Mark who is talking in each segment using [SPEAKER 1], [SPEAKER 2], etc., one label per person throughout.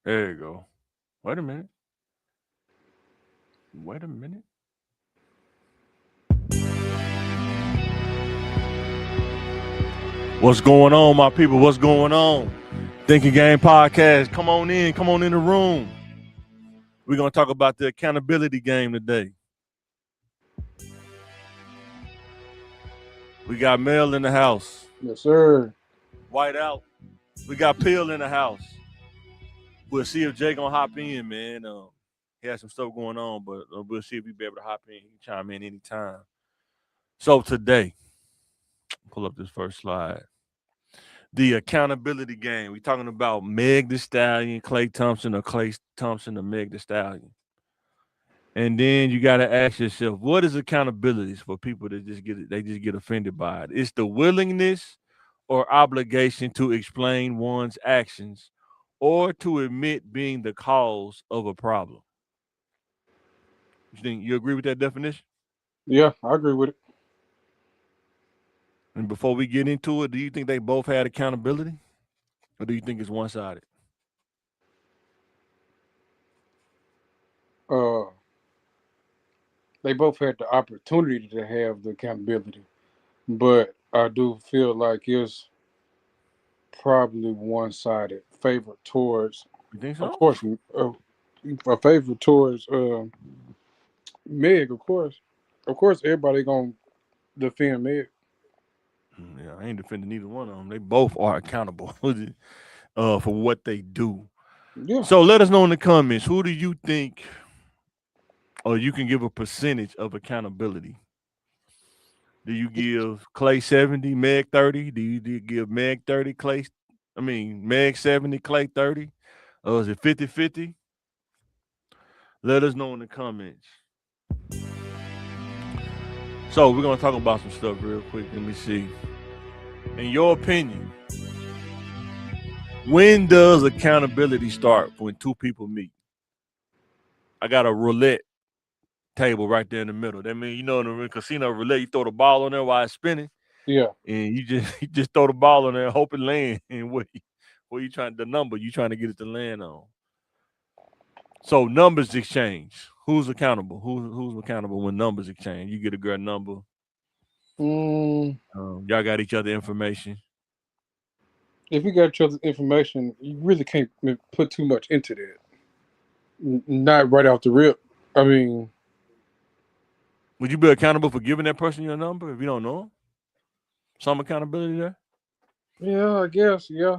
[SPEAKER 1] There you go. Wait a minute. Wait a minute. What's going on, my people? What's going on? Thinking Game Podcast. Come on in. Come on in the room. We're going to talk about the accountability game today. We got Mel in the house.
[SPEAKER 2] Yes, sir.
[SPEAKER 1] White out. We got Pill in the house. We'll see if Jay going to hop in, man. He has some stuff going on, but we'll see if he'll be able to hop in. He can chime in anytime. So today, pull up this first slide. The accountability game. We're talking about Meg The Stallion, Klay Thompson, or Klay Thompson or Meg The Stallion. And then you got to ask yourself, what is accountability for people that just get offended by it? It's the willingness or obligation to explain one's actions or to admit being the cause of a problem. You think you agree with that definition?
[SPEAKER 2] Yeah, I agree with it.
[SPEAKER 1] And before we get into it, do you think they both had accountability? Or do you think it's one-sided?
[SPEAKER 2] Uh, they both had the opportunity to have the accountability, but I do feel like it's probably one-sided, favored towards,
[SPEAKER 1] You think
[SPEAKER 2] of
[SPEAKER 1] so?
[SPEAKER 2] course, a favor towards Meg. Of course, everybody gonna defend Meg.
[SPEAKER 1] Yeah, I ain't defending neither one of them. They both are accountable for what they do.
[SPEAKER 2] Yeah,
[SPEAKER 1] So let us know in the comments, who do you think, or you can give a percentage of accountability? Do you give Clay 70, Meg 30? Do you give Meg 30, Meg 70, Clay 30? Or is it 50-50? Let us know in the comments. So we're gonna talk about some stuff real quick. Let me see. In your opinion, when does accountability start when two people meet? I got a roulette table right there in the middle. That means, in the casino roulette, you throw the ball on there while it's spinning,
[SPEAKER 2] yeah.
[SPEAKER 1] and you just throw the ball on there, hope it land, and what you trying, the number you trying to get it to land on. So numbers exchange. Who's accountable? Who's accountable when numbers exchange? You get a girl number.
[SPEAKER 2] Mm,
[SPEAKER 1] Y'all got each other information.
[SPEAKER 2] if you got each other's information, you really can't put too much into that. Not right off the rip. I mean,
[SPEAKER 1] Would you be accountable for giving that person your number if you don't know them? Some accountability there.
[SPEAKER 2] yeah, I guess, yeah.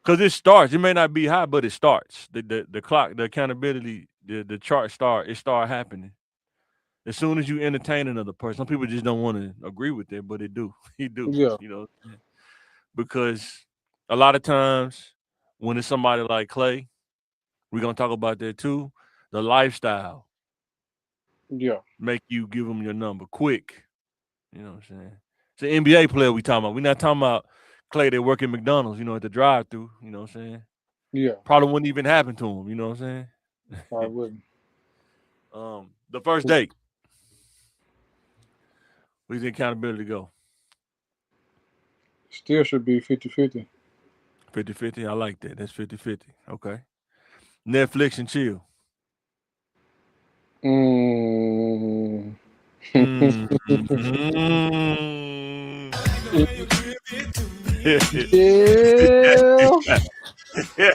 [SPEAKER 1] Because it starts. It may not be high, but it starts. The clock, the accountability, the chart start happening. As soon as you entertain another person, some people just don't want to agree with it, but it do. You do,
[SPEAKER 2] Yeah,
[SPEAKER 1] because a lot of times when it's somebody like Clay, we're gonna talk about that too. The lifestyle
[SPEAKER 2] yeah.
[SPEAKER 1] make you give them your number quick. You know what I'm saying? It's an NBA player we talking about. We're not talking about Clay that work at McDonald's, at the drive through, you know what I'm saying?
[SPEAKER 2] Yeah,
[SPEAKER 1] Probably wouldn't even happen to him, you know what I'm
[SPEAKER 2] I
[SPEAKER 1] saying?
[SPEAKER 2] wouldn't.
[SPEAKER 1] The first date, where's the accountability go?
[SPEAKER 2] Still should be 50-50.
[SPEAKER 1] 50-50. I like that. That's 50-50. Okay. Netflix and chill.
[SPEAKER 2] Mm.
[SPEAKER 1] Mm.
[SPEAKER 2] Yeah.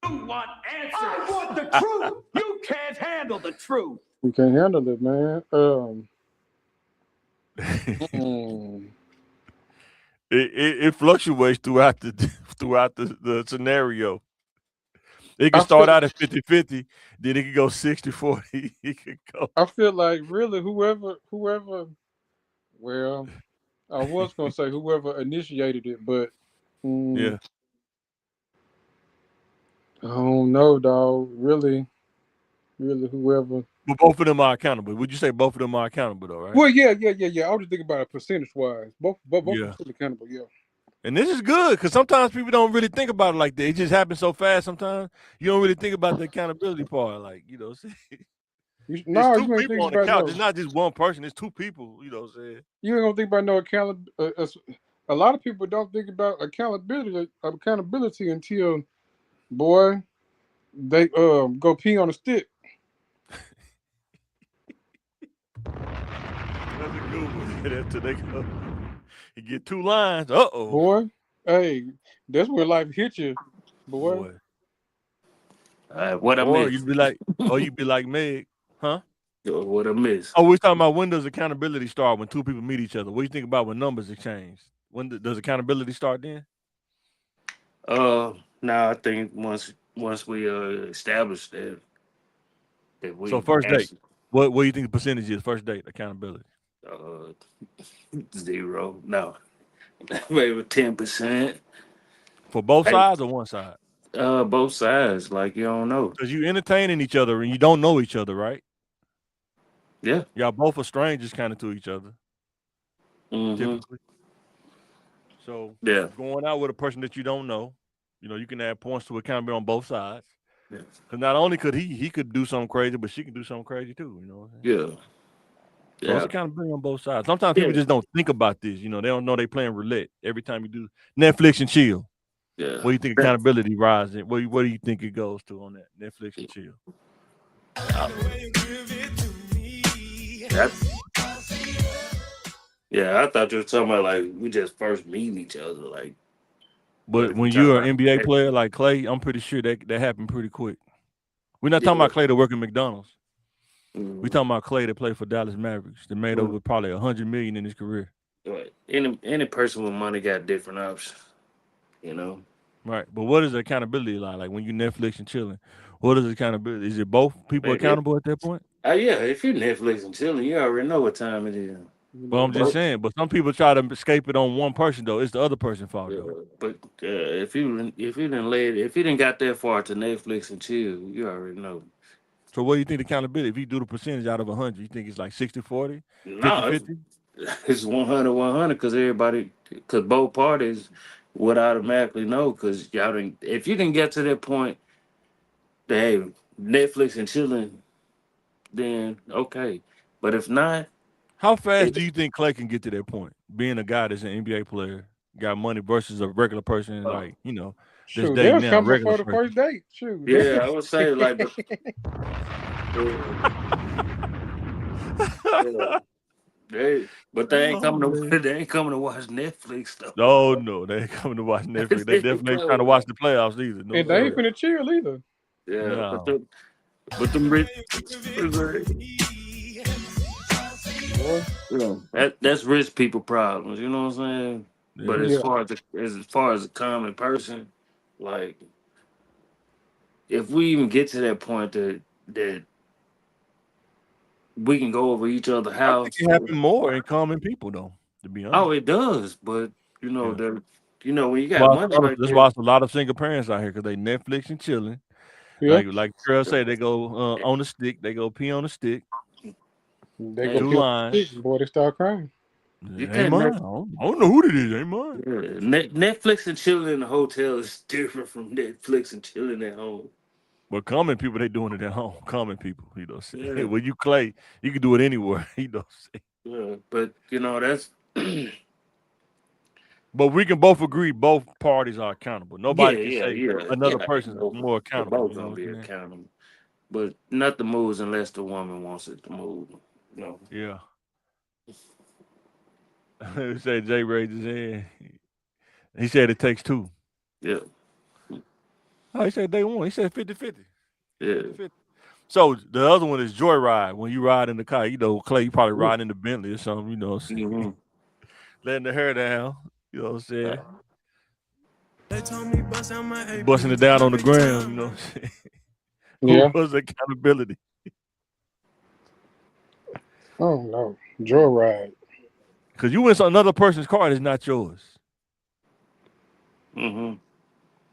[SPEAKER 3] You want answers. I want the truth. You can't handle the truth.
[SPEAKER 2] We can't handle it, man. Mm.
[SPEAKER 1] It fluctuates throughout the scenario. It can
[SPEAKER 2] I
[SPEAKER 1] start
[SPEAKER 2] feel
[SPEAKER 1] out at 50-50, then it can go 60-40. It could go.
[SPEAKER 2] I feel like really whoever. Well, I was gonna say whoever initiated it, but mm,
[SPEAKER 1] Yeah.
[SPEAKER 2] I don't know, dog. Really, whoever.
[SPEAKER 1] But both of them are accountable. Would you say both of them are accountable though, right?
[SPEAKER 2] Well, yeah. I was just thinking about it percentage wise. Both
[SPEAKER 1] Yeah.
[SPEAKER 2] percent accountable. Yeah.
[SPEAKER 1] And this is good because sometimes people don't really think about it like that. It just happens so fast sometimes. You don't really think about the accountability part. Like, it's
[SPEAKER 2] No,
[SPEAKER 1] two
[SPEAKER 2] you ain't
[SPEAKER 1] people
[SPEAKER 2] thinking
[SPEAKER 1] on the
[SPEAKER 2] about
[SPEAKER 1] couch.
[SPEAKER 2] no.
[SPEAKER 1] It's not just one person. It's two people, you know what I'm saying?
[SPEAKER 2] You ain't gonna think about no account. A lot of people don't think about accountability until, boy, they go pee on a stick.
[SPEAKER 1] That's a good one. That's they go. You get 2 lines. Uh-oh.
[SPEAKER 2] Boy, hey, that's where life hit you, boy.
[SPEAKER 1] Boy.
[SPEAKER 4] What I
[SPEAKER 1] Or
[SPEAKER 4] missed?
[SPEAKER 1] you'd be like Meg. Huh?
[SPEAKER 4] What I missed?
[SPEAKER 1] Oh, we're talking about when does accountability start when 2 people meet each other. What do you think about when numbers exchange? When does accountability start then?
[SPEAKER 4] Now I think once we establish that
[SPEAKER 1] So
[SPEAKER 4] we
[SPEAKER 1] first date.
[SPEAKER 4] actually
[SPEAKER 1] What do you think the percentage is first date accountability?
[SPEAKER 4] uh 0, no, maybe 10%.
[SPEAKER 1] For both
[SPEAKER 4] Hey,
[SPEAKER 1] sides or one side?
[SPEAKER 4] both sides, like you don't know.
[SPEAKER 1] Because you entertaining each other and you don't know each other, right?
[SPEAKER 4] Yeah.
[SPEAKER 1] Y'all both are strangers kind of to each other,
[SPEAKER 4] Mm-hmm.
[SPEAKER 1] typically. So
[SPEAKER 4] Yeah.
[SPEAKER 1] going out with a person that you don't know, you can add points to accountability on both sides.
[SPEAKER 4] Yeah.
[SPEAKER 1] Because not only could he could do something crazy, but she could do something crazy too. You know what I'm saying?
[SPEAKER 4] Yeah.
[SPEAKER 1] So it's
[SPEAKER 4] Yeah.
[SPEAKER 1] accountability on both sides. Sometimes
[SPEAKER 4] Yeah.
[SPEAKER 1] people just don't think about this. They don't know they playing roulette every time you do Netflix and chill.
[SPEAKER 4] Yeah.
[SPEAKER 1] What do you think accountability rises? What do you think it goes to on that Netflix and chill?
[SPEAKER 4] Yeah, I thought you were talking about like we just first meeting each other, like.
[SPEAKER 1] But when you're an NBA player like Klay, I'm pretty sure that happened pretty quick. We're not talking about Klay that work at McDonald's. We're talking about Klay that played for Dallas Mavericks that made over probably $100 million in his career.
[SPEAKER 4] Right. Any person with money got different options,
[SPEAKER 1] Right. But what is accountability like? Like when you Netflix and chilling, what is accountability? Is it both people accountable at that point?
[SPEAKER 4] Yeah, if you're Netflix and chilling, you already know what time it is.
[SPEAKER 1] Well, I'm just saying. But some people try to escape it on one person though. It's the other person's fault though.
[SPEAKER 4] But if you didn't got that far to Netflix and chill, you already know.
[SPEAKER 1] So what do you think accountability? If you do the percentage out of 100, you think it's like 60-40,
[SPEAKER 4] No,
[SPEAKER 1] 50-50?
[SPEAKER 4] It's 100-100 because both parties would automatically know because y'all didn't. If you didn't get to that point, that hey, Netflix and chilling, then okay. But if not,
[SPEAKER 1] How fast do you think Klay can get to that point? Being a guy that's an NBA player, got money versus a regular person, that's
[SPEAKER 2] Shoot,
[SPEAKER 1] dating
[SPEAKER 2] they'll
[SPEAKER 1] now,
[SPEAKER 2] come
[SPEAKER 1] regular
[SPEAKER 2] before the
[SPEAKER 1] person.
[SPEAKER 2] first date. Shoot.
[SPEAKER 4] yeah, I would say like. But they ain't coming to they ain't coming to watch Netflix though.
[SPEAKER 1] Oh no, they ain't coming to watch Netflix. They definitely ain't trying to watch the playoffs either. No,
[SPEAKER 2] And they ain't finna chill either.
[SPEAKER 4] Yeah,
[SPEAKER 1] no.
[SPEAKER 4] but them rich, that's rich people problems. You know what I'm saying?
[SPEAKER 1] Yeah.
[SPEAKER 4] But as far as a common person, like if we even get to that point that we can go over each other's
[SPEAKER 1] I
[SPEAKER 4] house.
[SPEAKER 1] think it happen more in common people though, to be honest.
[SPEAKER 4] Oh, it does, but when you got
[SPEAKER 1] Well,
[SPEAKER 4] money like
[SPEAKER 1] that's
[SPEAKER 4] that,
[SPEAKER 1] why it's a lot of single parents out here because they Netflix and chilling.
[SPEAKER 2] Yeah.
[SPEAKER 1] Like Cheryl said, they go on the stick. They go pee on the stick.
[SPEAKER 2] They
[SPEAKER 4] Hey,
[SPEAKER 2] go
[SPEAKER 1] 2
[SPEAKER 2] pee on
[SPEAKER 1] lines.
[SPEAKER 2] the stick, boy, they start crying.
[SPEAKER 4] you
[SPEAKER 1] Ain't
[SPEAKER 4] can't
[SPEAKER 1] mine. I don't know who it is. Ain't mine.
[SPEAKER 4] Netflix and chilling in the hotel is different from Netflix and chilling at home.
[SPEAKER 1] But common people, they doing it at home. Common people, say.
[SPEAKER 4] Yeah.
[SPEAKER 1] When you Klay, you can do it anywhere. Say.
[SPEAKER 4] Yeah, but that's.
[SPEAKER 1] But we can both agree both parties are accountable. Nobody can say another person's more accountable.
[SPEAKER 4] Both gonna be accountable, but not the moves unless the woman wants it to move.
[SPEAKER 1] Yeah. He said Jay raised his hand. He said it takes 2.
[SPEAKER 4] Yeah.
[SPEAKER 1] Oh, he said day 1. He said 50-50.
[SPEAKER 4] Yeah.
[SPEAKER 1] 50-50. So the other one is joyride. When you ride in the car, Klay, you probably ride in the Bentley or something,
[SPEAKER 4] Mm-hmm.
[SPEAKER 1] letting the hair down. You know what I'm saying? Busting it down on the ground, you know what I'm saying?
[SPEAKER 2] Yeah.
[SPEAKER 1] Who was accountability?
[SPEAKER 2] Oh no. Joyride.
[SPEAKER 1] Because you in another person's car that's not yours.
[SPEAKER 4] Mm-hmm.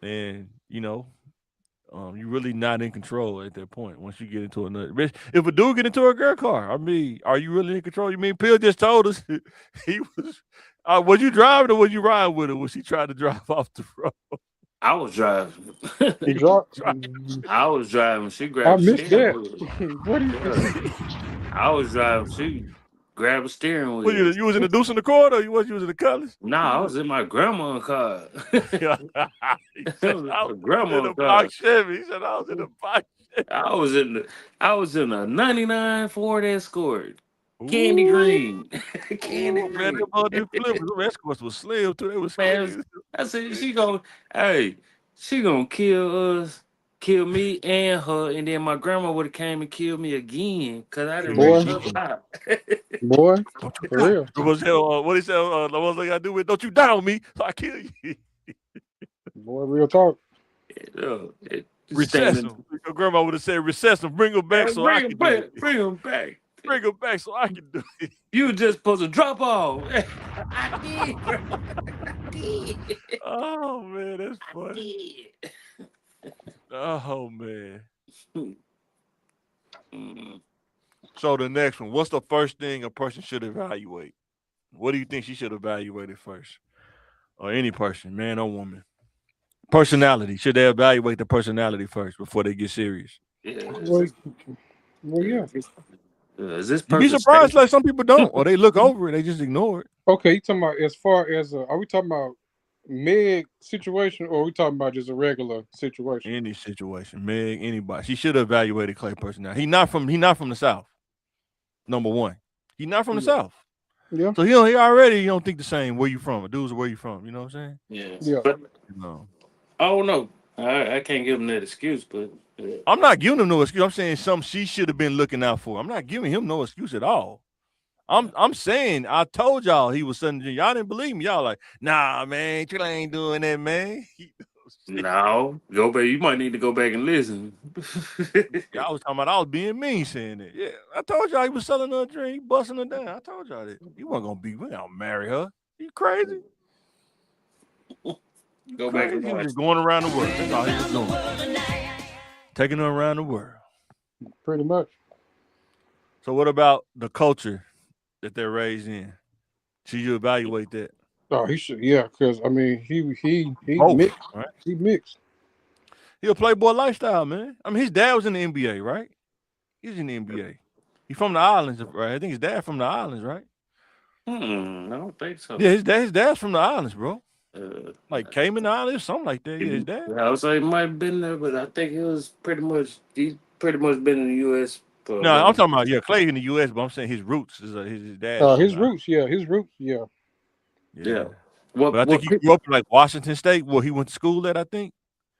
[SPEAKER 1] And, you're really not in control at that point once you get into another. If a dude get into a girl car, I mean, are you really in control? You mean Pill just told us he was you driving or was you riding with her when she tried to drive off the road?
[SPEAKER 4] I was driving.
[SPEAKER 2] He dropped.
[SPEAKER 4] I was driving. She
[SPEAKER 2] I
[SPEAKER 4] grabbed.
[SPEAKER 2] missed that. What do you?
[SPEAKER 4] I was driving. She grab a steering
[SPEAKER 1] What
[SPEAKER 4] wheel.
[SPEAKER 1] you was in the deuce in the court, or you was in the colors?
[SPEAKER 4] Nah, I was in my grandma's car.
[SPEAKER 1] He
[SPEAKER 4] It
[SPEAKER 1] said,
[SPEAKER 4] was
[SPEAKER 1] I
[SPEAKER 4] a
[SPEAKER 1] was in
[SPEAKER 4] grandma's
[SPEAKER 1] a
[SPEAKER 4] car.
[SPEAKER 1] box Chevy. He said, I was in a box Chevy.
[SPEAKER 4] I was in a '99 Ford Escort, candy
[SPEAKER 1] Ooh,
[SPEAKER 4] green, candy
[SPEAKER 1] man,
[SPEAKER 4] green.
[SPEAKER 1] them other flippers, them escorts was slim too. They was
[SPEAKER 4] Man,
[SPEAKER 1] slim.
[SPEAKER 4] I said she gonna kill us, kill me and her, and then my grandma would have came and killed me again because I didn't
[SPEAKER 2] Boy,
[SPEAKER 4] reach her out.
[SPEAKER 2] boy,
[SPEAKER 1] Don't you
[SPEAKER 2] for
[SPEAKER 1] die.
[SPEAKER 2] real.
[SPEAKER 1] What he said, the one thing I do with, don't you die on me, so I kill you.
[SPEAKER 2] Boy, real talk.
[SPEAKER 1] Recess
[SPEAKER 4] Standing,
[SPEAKER 1] him. Your grandma would have said, recess him, bring him back so I
[SPEAKER 4] bring him
[SPEAKER 1] can do
[SPEAKER 4] back,
[SPEAKER 1] it.
[SPEAKER 4] bring him back.
[SPEAKER 1] Bring him back so I can do it.
[SPEAKER 4] You just supposed to drop off. I did, bro. I did.
[SPEAKER 1] Oh, man, that's
[SPEAKER 4] I
[SPEAKER 1] funny.
[SPEAKER 4] did.
[SPEAKER 1] Oh, man.
[SPEAKER 4] Mm.
[SPEAKER 1] So the next one, what's the first thing a person should evaluate? What do you think she should evaluate it first? Or any person, man or woman? Personality. Should they evaluate the personality first before they get serious?
[SPEAKER 4] Yeah.
[SPEAKER 2] Well, yeah.
[SPEAKER 4] Is this
[SPEAKER 1] You'd be
[SPEAKER 4] person
[SPEAKER 1] surprised,
[SPEAKER 4] stable?
[SPEAKER 1] like some people don't, or they look over it, they just ignore it.
[SPEAKER 2] Okay, you talking about as far as are we talking about Meg situation, or are we talking about just a regular situation?
[SPEAKER 1] Any situation, Meg, anybody. She should have evaluated Klay personality. He not from the South. Number one. He not from the
[SPEAKER 2] Yeah.
[SPEAKER 1] South.
[SPEAKER 2] Yeah,
[SPEAKER 1] So he already don't think the same where you from. Dudes, where you from? You know what I'm saying?
[SPEAKER 4] Yeah.
[SPEAKER 2] yeah.
[SPEAKER 4] But
[SPEAKER 1] No.
[SPEAKER 4] I don't know. I can't give him that excuse, but
[SPEAKER 1] I'm not giving him no excuse. I'm saying something she should have been looking out for. I'm not giving him no excuse at all. I'm saying I told y'all he was something. Y'all didn't believe me. Y'all like, nah, man, Trilla ain't doing that, man.
[SPEAKER 4] no, go back. You might need to go back and listen.
[SPEAKER 1] Y'all was talking about I was being mean saying that. Yeah, I told y'all he was selling her a drink, busting her down. I told y'all that. He wasn't gonna we gonna marry her. You crazy?
[SPEAKER 4] Go back and
[SPEAKER 1] He was
[SPEAKER 4] watch.
[SPEAKER 1] just going around the world. That's all he was doing. Taking her around the world.
[SPEAKER 2] Pretty much.
[SPEAKER 1] So what about the culture that they're raised in? Should you evaluate that?
[SPEAKER 2] Oh, he should. Yeah, because I mean, he
[SPEAKER 1] Both,
[SPEAKER 2] mixed.
[SPEAKER 1] right?
[SPEAKER 2] He mixed.
[SPEAKER 1] He a playboy lifestyle, man. I mean, his dad was in the NBA, right? He's in the NBA. He's from the islands, right? I think his dad from the islands, right?
[SPEAKER 4] I don't think so.
[SPEAKER 1] Yeah, his dad's from the islands, bro.
[SPEAKER 4] Uh,
[SPEAKER 1] Like Cayman Islands, something like that. Yeah, his dad.
[SPEAKER 4] I would say he might have been there, but I think he's pretty much been in the U.S. for a
[SPEAKER 1] No, I'm
[SPEAKER 4] long
[SPEAKER 1] talking
[SPEAKER 4] time.
[SPEAKER 1] about Clay in the U.S., but I'm saying his roots is his dad's from
[SPEAKER 2] His
[SPEAKER 1] the
[SPEAKER 2] roots. Yeah, his roots. Yeah.
[SPEAKER 4] Yeah.
[SPEAKER 1] yeah. But I think
[SPEAKER 4] What
[SPEAKER 1] he
[SPEAKER 4] people?
[SPEAKER 1] grew up in like Washington State, where he went to school at. I think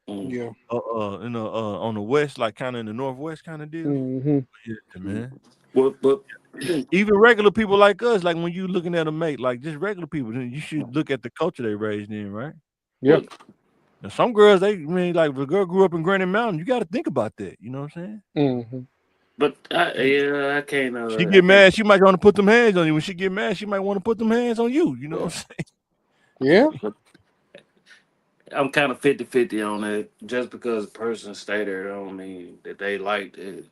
[SPEAKER 2] Yeah.
[SPEAKER 1] in the on the west, like kind of in the northwest kind of deal.
[SPEAKER 2] Mm-hmm.
[SPEAKER 1] Yeah, man.
[SPEAKER 4] What?
[SPEAKER 1] Even regular people like us, like when you looking at a mate, like just regular people, then you should look at the culture they raised in, right?
[SPEAKER 2] Yeah.
[SPEAKER 1] Now, some girls, like if a girl grew up in Granite Mountain, you got to think about that. You know what I'm saying?
[SPEAKER 2] Mm-hmm.
[SPEAKER 4] But I can't.
[SPEAKER 1] She
[SPEAKER 4] I
[SPEAKER 1] get
[SPEAKER 4] can't.
[SPEAKER 1] mad, she might want to put them hands on you. When she get mad, she might want to put them hands on you. You know what I'm saying?
[SPEAKER 2] Yeah.
[SPEAKER 4] I'm kind of 50-50 on it. Just because a person stay there don't mean that they like it.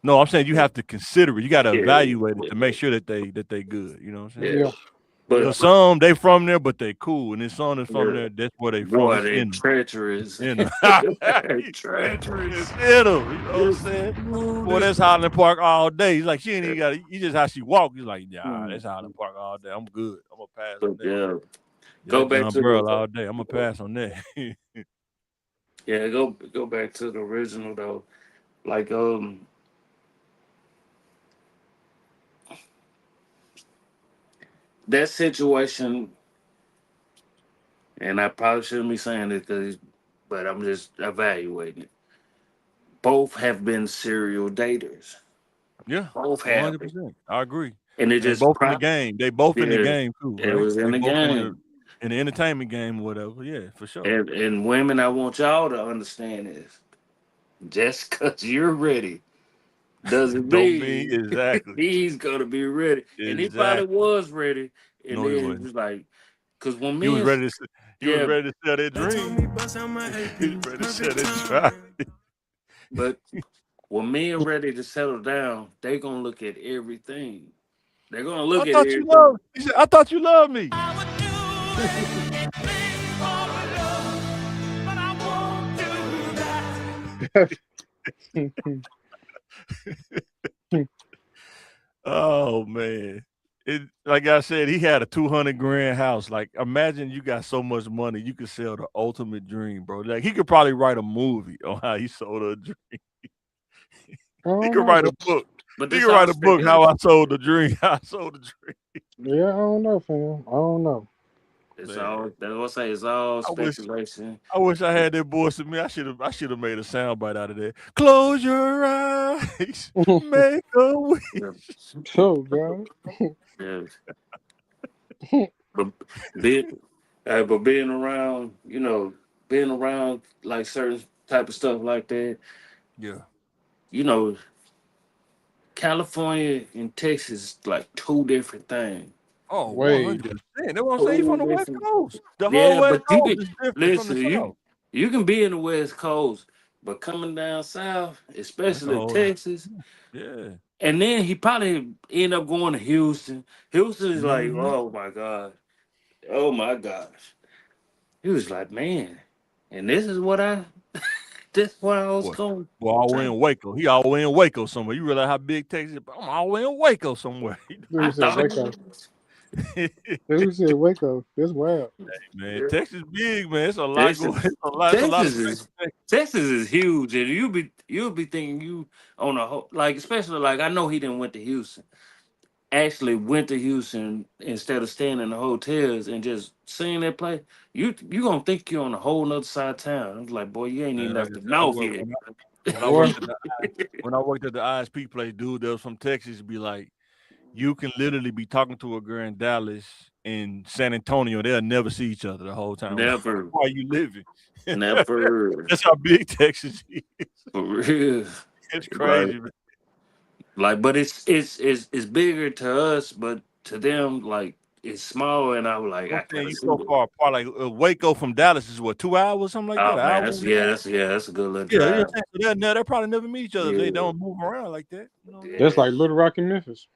[SPEAKER 1] No, I'm saying you have to consider it. You got to
[SPEAKER 4] Yeah.
[SPEAKER 1] evaluate it to make sure that they good. You know what I'm saying?
[SPEAKER 4] Yeah.
[SPEAKER 2] Yeah.
[SPEAKER 4] But
[SPEAKER 1] Because some they from there, but they cool, and then some that's from there, that's where they from.
[SPEAKER 4] boy,
[SPEAKER 1] It's
[SPEAKER 4] they
[SPEAKER 1] in them.
[SPEAKER 4] treacherous.
[SPEAKER 1] In them.
[SPEAKER 4] Treacherous.
[SPEAKER 1] It's in them. You know what I'm saying? Boy, that's Highland Park all day. He's like, she ain't even got it. You just how she walk. He's like, yeah, that's Highland Park all day. I'm good. I'm gonna pass on
[SPEAKER 4] But
[SPEAKER 1] that.
[SPEAKER 4] yeah,
[SPEAKER 1] Yeah,
[SPEAKER 4] go
[SPEAKER 1] that
[SPEAKER 4] back
[SPEAKER 1] John
[SPEAKER 4] to
[SPEAKER 1] Burl all day. I'm gonna pass on that.
[SPEAKER 4] go back to the original though. Like that situation, and I probably shouldn't be saying it but I'm just evaluating it. Both have been serial daters.
[SPEAKER 1] Yeah,
[SPEAKER 4] Both have it,
[SPEAKER 1] 100%. I agree.
[SPEAKER 4] and it
[SPEAKER 1] And they
[SPEAKER 4] just
[SPEAKER 1] both in the game. They both in the game too,
[SPEAKER 4] it
[SPEAKER 1] right?
[SPEAKER 4] was in
[SPEAKER 1] They
[SPEAKER 4] the
[SPEAKER 1] both
[SPEAKER 4] game.
[SPEAKER 1] in the entertainment game or whatever. Yeah, for sure.
[SPEAKER 4] And women, I want y'all to understand this. Just because you're ready doesn't
[SPEAKER 1] Don't mean
[SPEAKER 4] mean
[SPEAKER 1] exactly.
[SPEAKER 4] he's gonna be ready. And he probably
[SPEAKER 1] Exactly.
[SPEAKER 4] was ready. And
[SPEAKER 1] No, he
[SPEAKER 4] then he
[SPEAKER 1] wasn't.
[SPEAKER 4] was like, because when
[SPEAKER 1] He was
[SPEAKER 4] men,
[SPEAKER 1] ready to. He was
[SPEAKER 4] yeah,
[SPEAKER 1] ready to sell that dream. He was ready to sell that drive.
[SPEAKER 4] but when men ready to settle down, they gonna look at everything. They're gonna
[SPEAKER 1] I
[SPEAKER 4] look at
[SPEAKER 1] thought you
[SPEAKER 4] everything.
[SPEAKER 1] loved. He said, "I thought you loved me." Oh man. like I said, he had a 200 grand house. Like, imagine you got so much money, you could sell the ultimate dream, bro. Like, he could probably write a movie on how he sold a dream.
[SPEAKER 2] I
[SPEAKER 1] He
[SPEAKER 2] don't
[SPEAKER 1] could
[SPEAKER 2] know,
[SPEAKER 1] write a book.
[SPEAKER 4] But
[SPEAKER 1] He
[SPEAKER 4] this
[SPEAKER 1] could
[SPEAKER 4] all
[SPEAKER 1] write a book how
[SPEAKER 4] speculation.
[SPEAKER 1] I sold the dream. How I sold the dream.
[SPEAKER 2] yeah, I don't know, fam. I don't know.
[SPEAKER 4] It's
[SPEAKER 1] Man,
[SPEAKER 4] all that's what I say. It's all
[SPEAKER 1] I wish
[SPEAKER 4] speculation.
[SPEAKER 1] I wish I had that voice to me. I should have made a soundbite out of that. Close your eyes, make a wish.
[SPEAKER 4] Yeah.
[SPEAKER 2] So, God.
[SPEAKER 4] Yeah. But being, but being around, being around like certain type of stuff like that,
[SPEAKER 1] Yeah.
[SPEAKER 4] you know, California and Texas like two different things.
[SPEAKER 1] Oh,
[SPEAKER 2] Way.
[SPEAKER 1] 100%. That's what I'm saying. You from
[SPEAKER 4] Two
[SPEAKER 1] the West
[SPEAKER 4] different.
[SPEAKER 1] Coast. The whole
[SPEAKER 4] Yeah,
[SPEAKER 1] West
[SPEAKER 4] but you
[SPEAKER 1] Coast
[SPEAKER 4] can
[SPEAKER 1] is different from the
[SPEAKER 4] listen.
[SPEAKER 1] South.
[SPEAKER 4] You can be in the West Coast, but coming down south,
[SPEAKER 1] That's a
[SPEAKER 4] especially
[SPEAKER 1] whole.
[SPEAKER 4] Texas,
[SPEAKER 1] Yeah.
[SPEAKER 4] and then he probably end up going to Houston. Houston is like,
[SPEAKER 1] Mhm.
[SPEAKER 4] oh my god, oh my gosh. He was like, man, and this is what I was
[SPEAKER 1] Boy,
[SPEAKER 4] going.
[SPEAKER 1] boy, all the way in Waco. He all the way in Waco somewhere. You realize how big Texas is? I'm all the way in Waco somewhere.
[SPEAKER 2] Dude
[SPEAKER 4] I
[SPEAKER 2] said
[SPEAKER 4] thought it
[SPEAKER 2] Waco.
[SPEAKER 4] was.
[SPEAKER 2] Dude said Waco. That's wild.
[SPEAKER 1] Man, Texas big, man. It's a lot going.
[SPEAKER 4] Texas,
[SPEAKER 1] It's a lot of
[SPEAKER 4] Texas
[SPEAKER 1] space.
[SPEAKER 4] is Texas is huge, and you'll be thinking you on a whole like especially like I know he didn't went to Houston. Actually went to Houston instead of staying in the hotels and just seeing that play. You gonna think you're on a whole nother side of town. It's like boy, you ain't even
[SPEAKER 1] Man, like
[SPEAKER 4] left
[SPEAKER 1] I
[SPEAKER 4] the
[SPEAKER 1] said, I
[SPEAKER 4] north
[SPEAKER 1] work,
[SPEAKER 4] yet.
[SPEAKER 1] when I
[SPEAKER 2] Boy,
[SPEAKER 1] worked at the when I worked at the ISP place, dude that was from Texas be like, you can literally be talking to a girl in Dallas and San Antonio. They'll never see each other the whole time
[SPEAKER 4] Never,
[SPEAKER 1] while you living.
[SPEAKER 4] never
[SPEAKER 1] That's how big Texas is.
[SPEAKER 4] for real.
[SPEAKER 1] It's
[SPEAKER 4] Like
[SPEAKER 1] crazy, man.
[SPEAKER 4] but it's bigger to us, but to them like it's small. And I was like,
[SPEAKER 1] I'm
[SPEAKER 4] I
[SPEAKER 1] saying
[SPEAKER 4] gotta
[SPEAKER 1] you
[SPEAKER 4] see
[SPEAKER 1] so
[SPEAKER 4] it.
[SPEAKER 1] far apart. Like Waco from Dallas is what 2 hours, something like that.
[SPEAKER 4] Oh
[SPEAKER 1] An
[SPEAKER 4] man,
[SPEAKER 1] hour
[SPEAKER 4] that's
[SPEAKER 1] and a half.
[SPEAKER 4] that's a good little
[SPEAKER 1] Yeah, you know what
[SPEAKER 4] drive.
[SPEAKER 1] I'm saying. So they'll probably never meet each other if they
[SPEAKER 4] Yeah,
[SPEAKER 1] don't move around like that. You know what I mean?
[SPEAKER 2] that's
[SPEAKER 4] yeah.
[SPEAKER 2] like Little Rock in Memphis.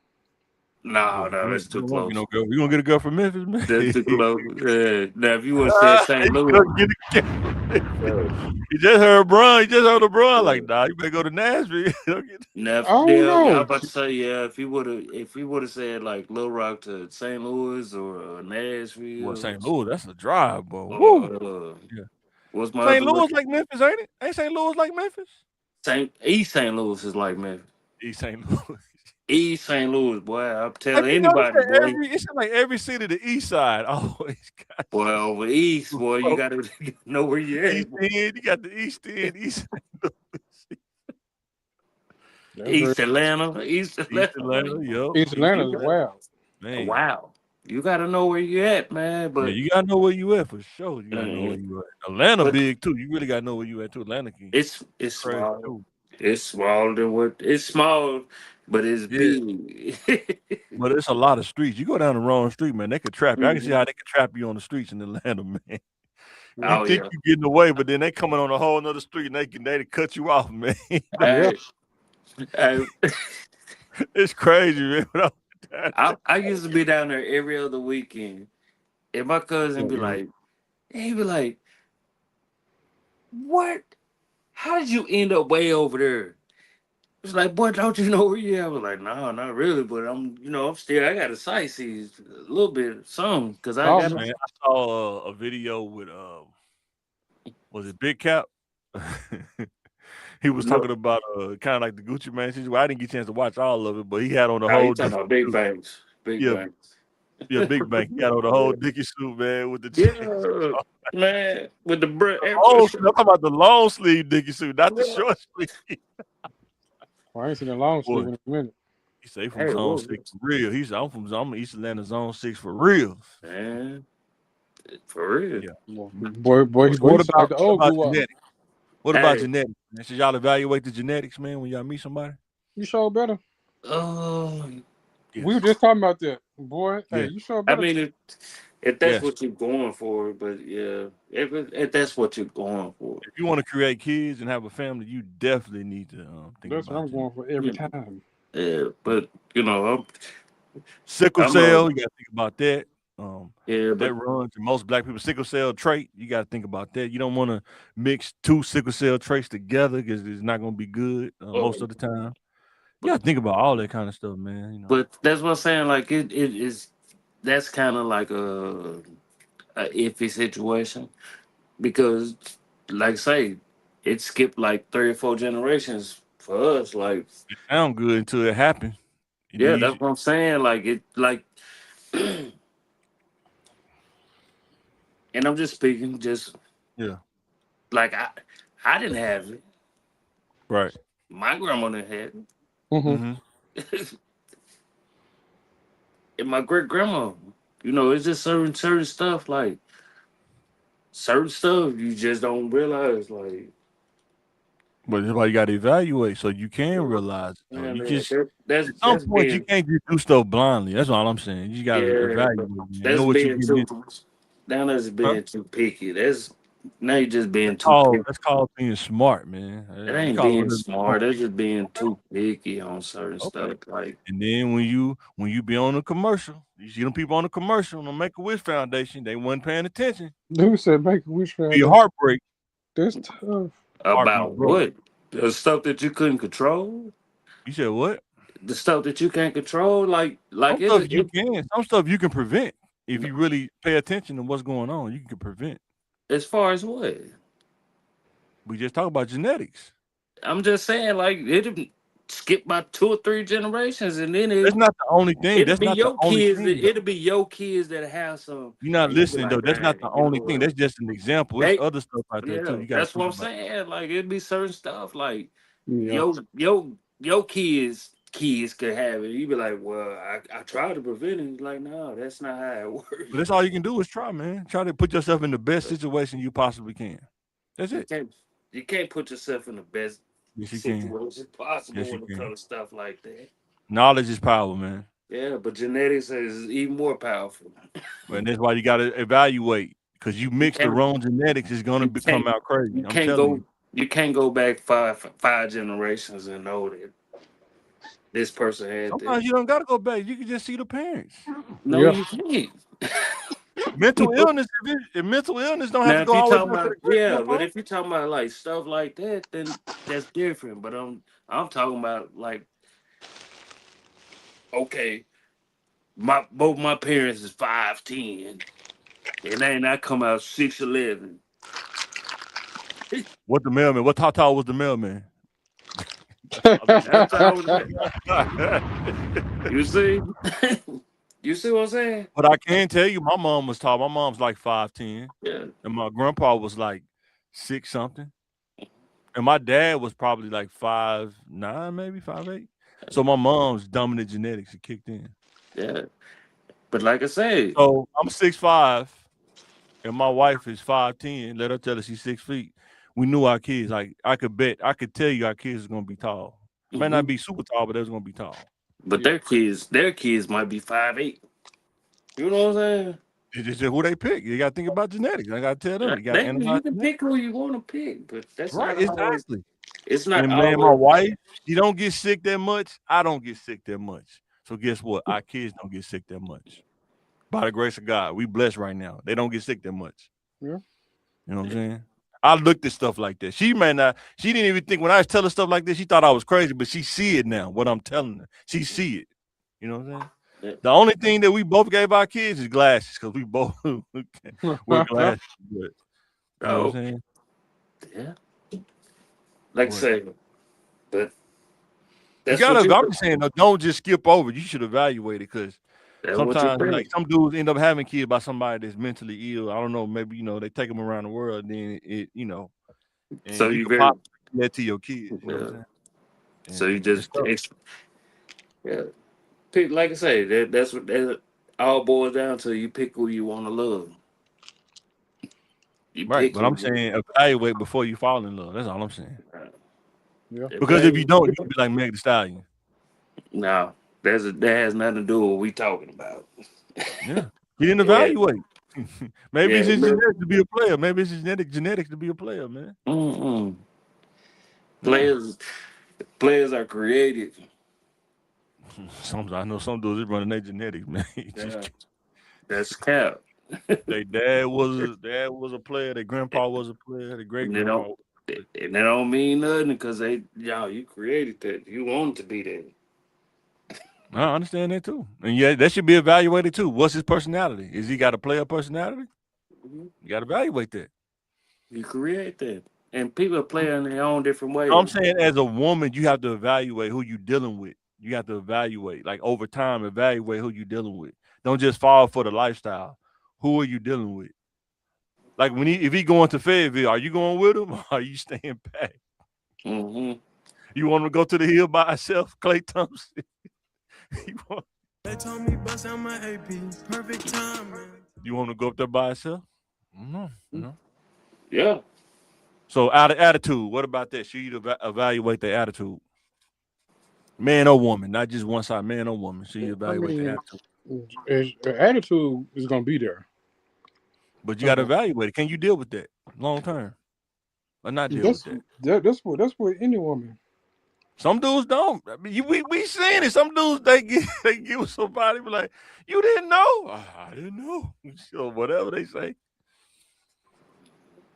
[SPEAKER 4] No,
[SPEAKER 1] Boy,
[SPEAKER 4] no,
[SPEAKER 1] you
[SPEAKER 4] that's too
[SPEAKER 1] don't want to get
[SPEAKER 4] close.
[SPEAKER 1] no girl. You gonna get a girl from Memphis, man?
[SPEAKER 4] That's too
[SPEAKER 1] You
[SPEAKER 4] close. Yeah. Now, if you would have said St. Louis,
[SPEAKER 1] gonna get a girl from Memphis.
[SPEAKER 4] uh,
[SPEAKER 1] You just heard Bron. You just heard LeBron.
[SPEAKER 4] yeah.
[SPEAKER 1] Like, nah, you better go to Nashville. Don't get-
[SPEAKER 4] Now,
[SPEAKER 2] I don't
[SPEAKER 4] yeah, I was
[SPEAKER 2] know.
[SPEAKER 4] about to say, yeah. If he would have said like Little Rock to St. Louis or
[SPEAKER 1] Boy,
[SPEAKER 4] Nashville,
[SPEAKER 1] St. Louis, that's a drive, bro.
[SPEAKER 4] or
[SPEAKER 1] Woo. Yeah.
[SPEAKER 4] what's my
[SPEAKER 1] St.
[SPEAKER 4] other look?
[SPEAKER 1] Louis like Memphis, ain't it? Ain't St. Louis like Memphis?
[SPEAKER 4] St. Louis is like Memphis.
[SPEAKER 1] East St. Louis.
[SPEAKER 4] East St. Louis, boy. I'm
[SPEAKER 1] Like
[SPEAKER 4] telling
[SPEAKER 1] you notice
[SPEAKER 4] anybody,
[SPEAKER 1] that
[SPEAKER 4] boy.
[SPEAKER 1] it's like every city, the east side always got
[SPEAKER 4] Boy, over East, boy, you
[SPEAKER 1] bro.
[SPEAKER 4] gotta know where you
[SPEAKER 1] East
[SPEAKER 4] at.
[SPEAKER 1] End, you got the East End, East
[SPEAKER 2] That's very
[SPEAKER 4] East Atlanta, East
[SPEAKER 1] East
[SPEAKER 4] Atlanta.
[SPEAKER 1] Atlanta, yo.
[SPEAKER 2] East
[SPEAKER 1] East
[SPEAKER 2] Atlanta is
[SPEAKER 1] Atlanta.
[SPEAKER 2] wild.
[SPEAKER 1] Man.
[SPEAKER 4] Wow, you gotta know where you at, man.
[SPEAKER 1] Yeah, you gotta know where you at for sure. You gotta know where
[SPEAKER 4] Uh,
[SPEAKER 1] you at. Atlanta
[SPEAKER 4] but
[SPEAKER 1] big too. You really gotta know where you at too. Atlanta can
[SPEAKER 4] it's
[SPEAKER 1] crazy
[SPEAKER 4] small.
[SPEAKER 1] too.
[SPEAKER 4] It's smaller than what it's small, but it's
[SPEAKER 1] Yeah.
[SPEAKER 4] big.
[SPEAKER 1] But it's a lot of streets. You go down the wrong street, man, they could trap you. I can see
[SPEAKER 4] Mhm.
[SPEAKER 1] how they could trap you on the streets in Atlanta, man. You
[SPEAKER 4] Oh
[SPEAKER 1] think
[SPEAKER 4] yeah.
[SPEAKER 1] you getting away, but then they coming on a whole nother street and they cut you off, man.
[SPEAKER 2] Yeah.
[SPEAKER 4] I, I
[SPEAKER 1] It's crazy, man.
[SPEAKER 4] I used to be down there every other weekend, and my cousin be
[SPEAKER 2] Mm-mm.
[SPEAKER 4] like, he be like, "What? How did you end up way over there?" It's like, boy, don't you know where you at? I was like, no, not really, but I got to sightsee a little bit, some, because I
[SPEAKER 2] Oh
[SPEAKER 4] got
[SPEAKER 2] man.
[SPEAKER 1] Man, I saw a video with was it Big Cap? He was
[SPEAKER 4] no.
[SPEAKER 1] talking about kind of like the Gucci Man situation. Well, I didn't get a chance to watch all of it, but he had on the
[SPEAKER 4] Oh, you
[SPEAKER 1] whole
[SPEAKER 4] talking
[SPEAKER 1] Dickie
[SPEAKER 4] about big
[SPEAKER 1] suit.
[SPEAKER 4] banks, big
[SPEAKER 1] Yeah,
[SPEAKER 4] banks.
[SPEAKER 1] yeah, Big Bank. He had on the whole Dickie suit, man, with the chains.
[SPEAKER 4] Yeah, man, with the
[SPEAKER 1] I'm talking about the long sleeve Dickie suit, not the short sleeve.
[SPEAKER 2] Well, I ain't seen a long sleeve
[SPEAKER 1] Boy,
[SPEAKER 2] in a minute.
[SPEAKER 1] he say he from
[SPEAKER 4] Hey,
[SPEAKER 1] Zone
[SPEAKER 4] whoa,
[SPEAKER 1] 6 for real. I'm East Atlanta Zone 6 for real.
[SPEAKER 4] man, for real.
[SPEAKER 1] Yeah.
[SPEAKER 2] Boy,
[SPEAKER 1] So
[SPEAKER 2] he
[SPEAKER 1] what
[SPEAKER 2] like
[SPEAKER 1] about
[SPEAKER 2] the old goo up.
[SPEAKER 1] genetics? What about
[SPEAKER 4] Hey,
[SPEAKER 1] genetics, man? Should y'all evaluate the genetics, man, when y'all meet somebody?
[SPEAKER 2] You sure better.
[SPEAKER 4] oh,
[SPEAKER 2] We
[SPEAKER 1] Yes.
[SPEAKER 2] were just talking about that. Boy, hey,
[SPEAKER 1] Yeah.
[SPEAKER 2] you sure
[SPEAKER 4] I
[SPEAKER 2] better.
[SPEAKER 4] mean, if that's
[SPEAKER 1] Yes.
[SPEAKER 4] what you're going for, but yeah, if that's what you're going for,
[SPEAKER 1] If you want to create kids and have a family, you definitely need to think
[SPEAKER 2] That's what
[SPEAKER 1] about
[SPEAKER 2] I'm
[SPEAKER 1] genetics.
[SPEAKER 2] going for every
[SPEAKER 4] yeah,
[SPEAKER 2] time.
[SPEAKER 4] yeah, but you know,
[SPEAKER 1] Sickle
[SPEAKER 4] I'm
[SPEAKER 1] cell, you got to think about that.
[SPEAKER 4] yeah,
[SPEAKER 1] That
[SPEAKER 4] but
[SPEAKER 1] runs in most black people. Sickle cell trait, you got to think about that. You don't want to mix two sickle cell traits together because it's not going to be good most
[SPEAKER 4] oh,
[SPEAKER 1] of the time. You gotta think about all that kind of stuff, man. You know.
[SPEAKER 4] But that's what I'm saying. Like it is. That's kind of like a iffy situation because, like, say, it skipped like 3 or 4 generations for us. Like,
[SPEAKER 1] It sound good until it happened. And then
[SPEAKER 4] yeah,
[SPEAKER 1] you,
[SPEAKER 4] that's what I'm saying. Like it, like, and I'm just speaking, just
[SPEAKER 1] yeah,
[SPEAKER 4] like I didn't have it.
[SPEAKER 1] right.
[SPEAKER 4] My grandma didn't have
[SPEAKER 2] Hmm.
[SPEAKER 1] Mm-hmm.
[SPEAKER 4] it, and my great grandma. You know, it's just certain stuff like certain stuff you just don't realize. Like,
[SPEAKER 1] But that's why you gotta evaluate so you can realize it. Though
[SPEAKER 4] man,
[SPEAKER 1] you
[SPEAKER 4] man,
[SPEAKER 1] just at some
[SPEAKER 4] that's
[SPEAKER 1] point you
[SPEAKER 4] being
[SPEAKER 1] can't just do stuff blindly. That's all I'm saying. You just gotta
[SPEAKER 4] yeah,
[SPEAKER 1] evaluate, man.
[SPEAKER 4] that's
[SPEAKER 1] Know what you
[SPEAKER 4] being
[SPEAKER 1] getting
[SPEAKER 4] too.
[SPEAKER 1] into.
[SPEAKER 4] Now that's
[SPEAKER 1] Huh?
[SPEAKER 4] being too picky. That's now you're just being
[SPEAKER 1] That's
[SPEAKER 4] too
[SPEAKER 1] called
[SPEAKER 4] picky.
[SPEAKER 1] that's called being smart, man.
[SPEAKER 4] It
[SPEAKER 1] We
[SPEAKER 4] ain't
[SPEAKER 1] call it
[SPEAKER 4] being
[SPEAKER 1] whatever you want.
[SPEAKER 4] smart. That's just being too picky on certain
[SPEAKER 1] Okay.
[SPEAKER 4] stuff. Like,
[SPEAKER 1] And then when you be on a commercial, you see them people on the commercial on the Make a Wish Foundation, they wasn't paying attention.
[SPEAKER 2] Dude said make a wish
[SPEAKER 1] Be a
[SPEAKER 2] foundation.
[SPEAKER 1] heartbreak.
[SPEAKER 2] That's tough.
[SPEAKER 1] Heart be
[SPEAKER 4] about
[SPEAKER 1] broke.
[SPEAKER 4] what? The stuff that you couldn't control?
[SPEAKER 1] You said what?
[SPEAKER 4] The stuff that you can't control? Like
[SPEAKER 1] Some stuff you
[SPEAKER 4] it
[SPEAKER 1] can. Some stuff you can prevent if you really pay attention to what's going on. You can prevent.
[SPEAKER 4] as far as what?
[SPEAKER 1] We just talk about genetics.
[SPEAKER 4] I'm just saying, like, it'll skip by 2 or 3 generations and then
[SPEAKER 1] That's not the only thing.
[SPEAKER 4] it'll
[SPEAKER 1] That's
[SPEAKER 4] be
[SPEAKER 1] not the
[SPEAKER 4] your
[SPEAKER 1] only
[SPEAKER 4] kids
[SPEAKER 1] thing, though.
[SPEAKER 4] it'll be your kids that have some
[SPEAKER 1] You're not
[SPEAKER 4] and you'll be
[SPEAKER 1] listening,
[SPEAKER 4] like,
[SPEAKER 1] though. That's not
[SPEAKER 4] man,
[SPEAKER 1] the
[SPEAKER 4] you know
[SPEAKER 1] only thing.
[SPEAKER 4] what?
[SPEAKER 1] That's just an example. There's
[SPEAKER 4] They
[SPEAKER 1] other stuff out there too.
[SPEAKER 4] yeah,
[SPEAKER 1] You got to
[SPEAKER 4] that's what
[SPEAKER 1] think
[SPEAKER 4] I'm
[SPEAKER 1] about.
[SPEAKER 4] saying. Like it'd be certain stuff like
[SPEAKER 2] Yeah.
[SPEAKER 4] your kids could have it. You be like, well, I tried to prevent it. He's like, no, that's not how it
[SPEAKER 1] But
[SPEAKER 4] works.
[SPEAKER 1] that's all you can do is try, man. Try to put yourself in the best situation you possibly can. That's
[SPEAKER 4] You
[SPEAKER 1] it.
[SPEAKER 4] can't you can't put yourself in the best
[SPEAKER 1] Yes, you can.
[SPEAKER 4] situation possible
[SPEAKER 1] Yes, you
[SPEAKER 4] when it
[SPEAKER 1] can.
[SPEAKER 4] comes to stuff like that.
[SPEAKER 1] Knowledge is power, man.
[SPEAKER 4] Yeah, but genetics is even more powerful.
[SPEAKER 1] And that's why you got to evaluate because you
[SPEAKER 4] You
[SPEAKER 1] mix the
[SPEAKER 4] can't
[SPEAKER 1] wrong genetics, it's gonna
[SPEAKER 4] you
[SPEAKER 1] come
[SPEAKER 4] can't
[SPEAKER 1] out crazy.
[SPEAKER 4] you
[SPEAKER 1] I'm
[SPEAKER 4] can't
[SPEAKER 1] telling you.
[SPEAKER 4] go you can't go back five generations and know that this person had
[SPEAKER 1] Sometimes
[SPEAKER 4] this.
[SPEAKER 1] you don't gotta go back. You can just see the parents.
[SPEAKER 4] No,
[SPEAKER 2] Yeah.
[SPEAKER 4] you can't.
[SPEAKER 1] Mental illness, if mental illness don't have
[SPEAKER 4] Now,
[SPEAKER 1] to
[SPEAKER 4] if
[SPEAKER 1] go
[SPEAKER 4] you
[SPEAKER 1] always
[SPEAKER 4] talking
[SPEAKER 1] go to
[SPEAKER 4] about
[SPEAKER 1] the great
[SPEAKER 4] but
[SPEAKER 1] grandpa.
[SPEAKER 4] if you talking about like stuff like that, then that's different. But I'm talking about like okay, my both my parents is 5'10", and then I come out 6'11".
[SPEAKER 1] What the mailman? What how tall was the mailman?
[SPEAKER 4] That's how you see, you see what I'm saying?
[SPEAKER 1] But I can tell you, my mom was tall. My mom's like 5'10",
[SPEAKER 4] Yeah,
[SPEAKER 1] and my grandpa was like 6 something, and my dad was probably like 5'9", maybe 5'8". So my mom's dominant genetics had kicked in.
[SPEAKER 4] yeah. But like I said,
[SPEAKER 1] So I'm 6'5", and my wife is 5'10". Let her tell her she's 6 feet. We knew our kids. Like I could tell you our kids is gonna be tall. May not
[SPEAKER 4] mhm,
[SPEAKER 1] be super tall, but they're gonna be tall.
[SPEAKER 4] but
[SPEAKER 2] Yeah.
[SPEAKER 4] their kids might be 5'8". You know what I'm saying?
[SPEAKER 1] It's just who they pick. You gotta think about genetics. I gotta tell them. You gotta analyze
[SPEAKER 4] You can
[SPEAKER 1] genetics.
[SPEAKER 4] pick who you want to pick, but that's
[SPEAKER 1] Right,
[SPEAKER 4] not always.
[SPEAKER 1] exactly.
[SPEAKER 4] It's not
[SPEAKER 1] And man, my
[SPEAKER 4] always.
[SPEAKER 1] wife, she don't get sick that much. I don't get sick that much. So guess what? Our kids don't get sick that much. By the grace of God, we blessed right now. They don't get sick that much.
[SPEAKER 2] Yeah.
[SPEAKER 1] You know what I'm saying? I looked at stuff like that. She may not. She didn't even think when I was telling stuff like this. She thought I was crazy, but she see it now. What I'm telling her, she see it. You know what I'm saying?
[SPEAKER 4] Yeah.
[SPEAKER 1] The only thing that we both gave our kids is glasses because we both wear glasses. But you know what I'm
[SPEAKER 4] Oh,
[SPEAKER 1] saying?
[SPEAKER 4] yeah. Like I
[SPEAKER 1] What?
[SPEAKER 4] say, but
[SPEAKER 1] You
[SPEAKER 4] that's
[SPEAKER 1] gotta.
[SPEAKER 4] what you.
[SPEAKER 1] I'm just saying, no, don't just skip over. You should evaluate it because
[SPEAKER 4] That's what you
[SPEAKER 1] sometimes, like
[SPEAKER 4] think.
[SPEAKER 1] some dudes end up having kids by somebody that's mentally ill. I don't know. Maybe they take them around the world. Then and
[SPEAKER 4] So
[SPEAKER 1] you
[SPEAKER 4] you
[SPEAKER 1] could
[SPEAKER 4] very.
[SPEAKER 1] pop that to your kids. You know what I'm
[SPEAKER 4] Yeah.
[SPEAKER 1] saying?
[SPEAKER 4] So you
[SPEAKER 1] And it's
[SPEAKER 4] just.
[SPEAKER 1] tough.
[SPEAKER 4] Yeah. Pick like I say. That's what that all boils down to. You pick who you want to love. You
[SPEAKER 1] Right,
[SPEAKER 4] pick
[SPEAKER 1] but I'm
[SPEAKER 4] who.
[SPEAKER 1] saying evaluate before you fall in love. That's all I'm saying.
[SPEAKER 2] Yeah.
[SPEAKER 1] Because if you
[SPEAKER 4] Evaluate.
[SPEAKER 1] don't, you can be like Meg The Stallion.
[SPEAKER 4] No, that has nothing to do with what we talking about.
[SPEAKER 1] Yeah, he didn't
[SPEAKER 4] Yeah.
[SPEAKER 1] evaluate. Maybe
[SPEAKER 4] Yeah.
[SPEAKER 1] it's his genetics to be a player. Maybe it's his genetics to be a player, man.
[SPEAKER 4] Mm-mm.
[SPEAKER 1] Yeah.
[SPEAKER 4] Players are creative.
[SPEAKER 1] Some I know some dudes is running their genetics, man.
[SPEAKER 4] Yeah. That's cap.
[SPEAKER 1] Their dad was a player. Their grandpa was a player. Their great
[SPEAKER 4] And they
[SPEAKER 1] grandpa.
[SPEAKER 4] don't And that don't mean nothing because you created that. You want it to be that.
[SPEAKER 1] I understand that too. And yeah, that should be evaluated too. What's his personality? Is he got a player personality?
[SPEAKER 4] Mhm.
[SPEAKER 1] You got to evaluate that.
[SPEAKER 4] You create that. And people play in their own different
[SPEAKER 1] No, I'm
[SPEAKER 4] ways.
[SPEAKER 1] saying as a woman, you have to evaluate who you dealing with. You have to evaluate, like over time, evaluate who you dealing with. Don't just fall for the lifestyle. Who are you dealing with? Like if he going to Fayetteville, are you going with him or are you staying back?
[SPEAKER 4] Hmm.
[SPEAKER 1] You want him to go to the hill by himself, Klay Thompson?
[SPEAKER 5] They told me bust out my AP, perfect time, man.
[SPEAKER 1] You want him to go up there by himself? No, no.
[SPEAKER 4] Yeah.
[SPEAKER 1] So out of attitude, what about that? Should you evaluate the attitude? Man or woman, not just one side, man or woman. Should you
[SPEAKER 2] I
[SPEAKER 1] evaluate the
[SPEAKER 2] mean,
[SPEAKER 1] attitude?
[SPEAKER 2] the attitude is gonna be there.
[SPEAKER 1] But you got to evaluate it. Can you deal with that long term? Or not deal with
[SPEAKER 2] That's
[SPEAKER 1] that?
[SPEAKER 2] that's what any woman.
[SPEAKER 1] Some dudes don't. I mean, we seeing it. Some dudes they get with somebody be like, you didn't know. I didn't know. So whatever they say.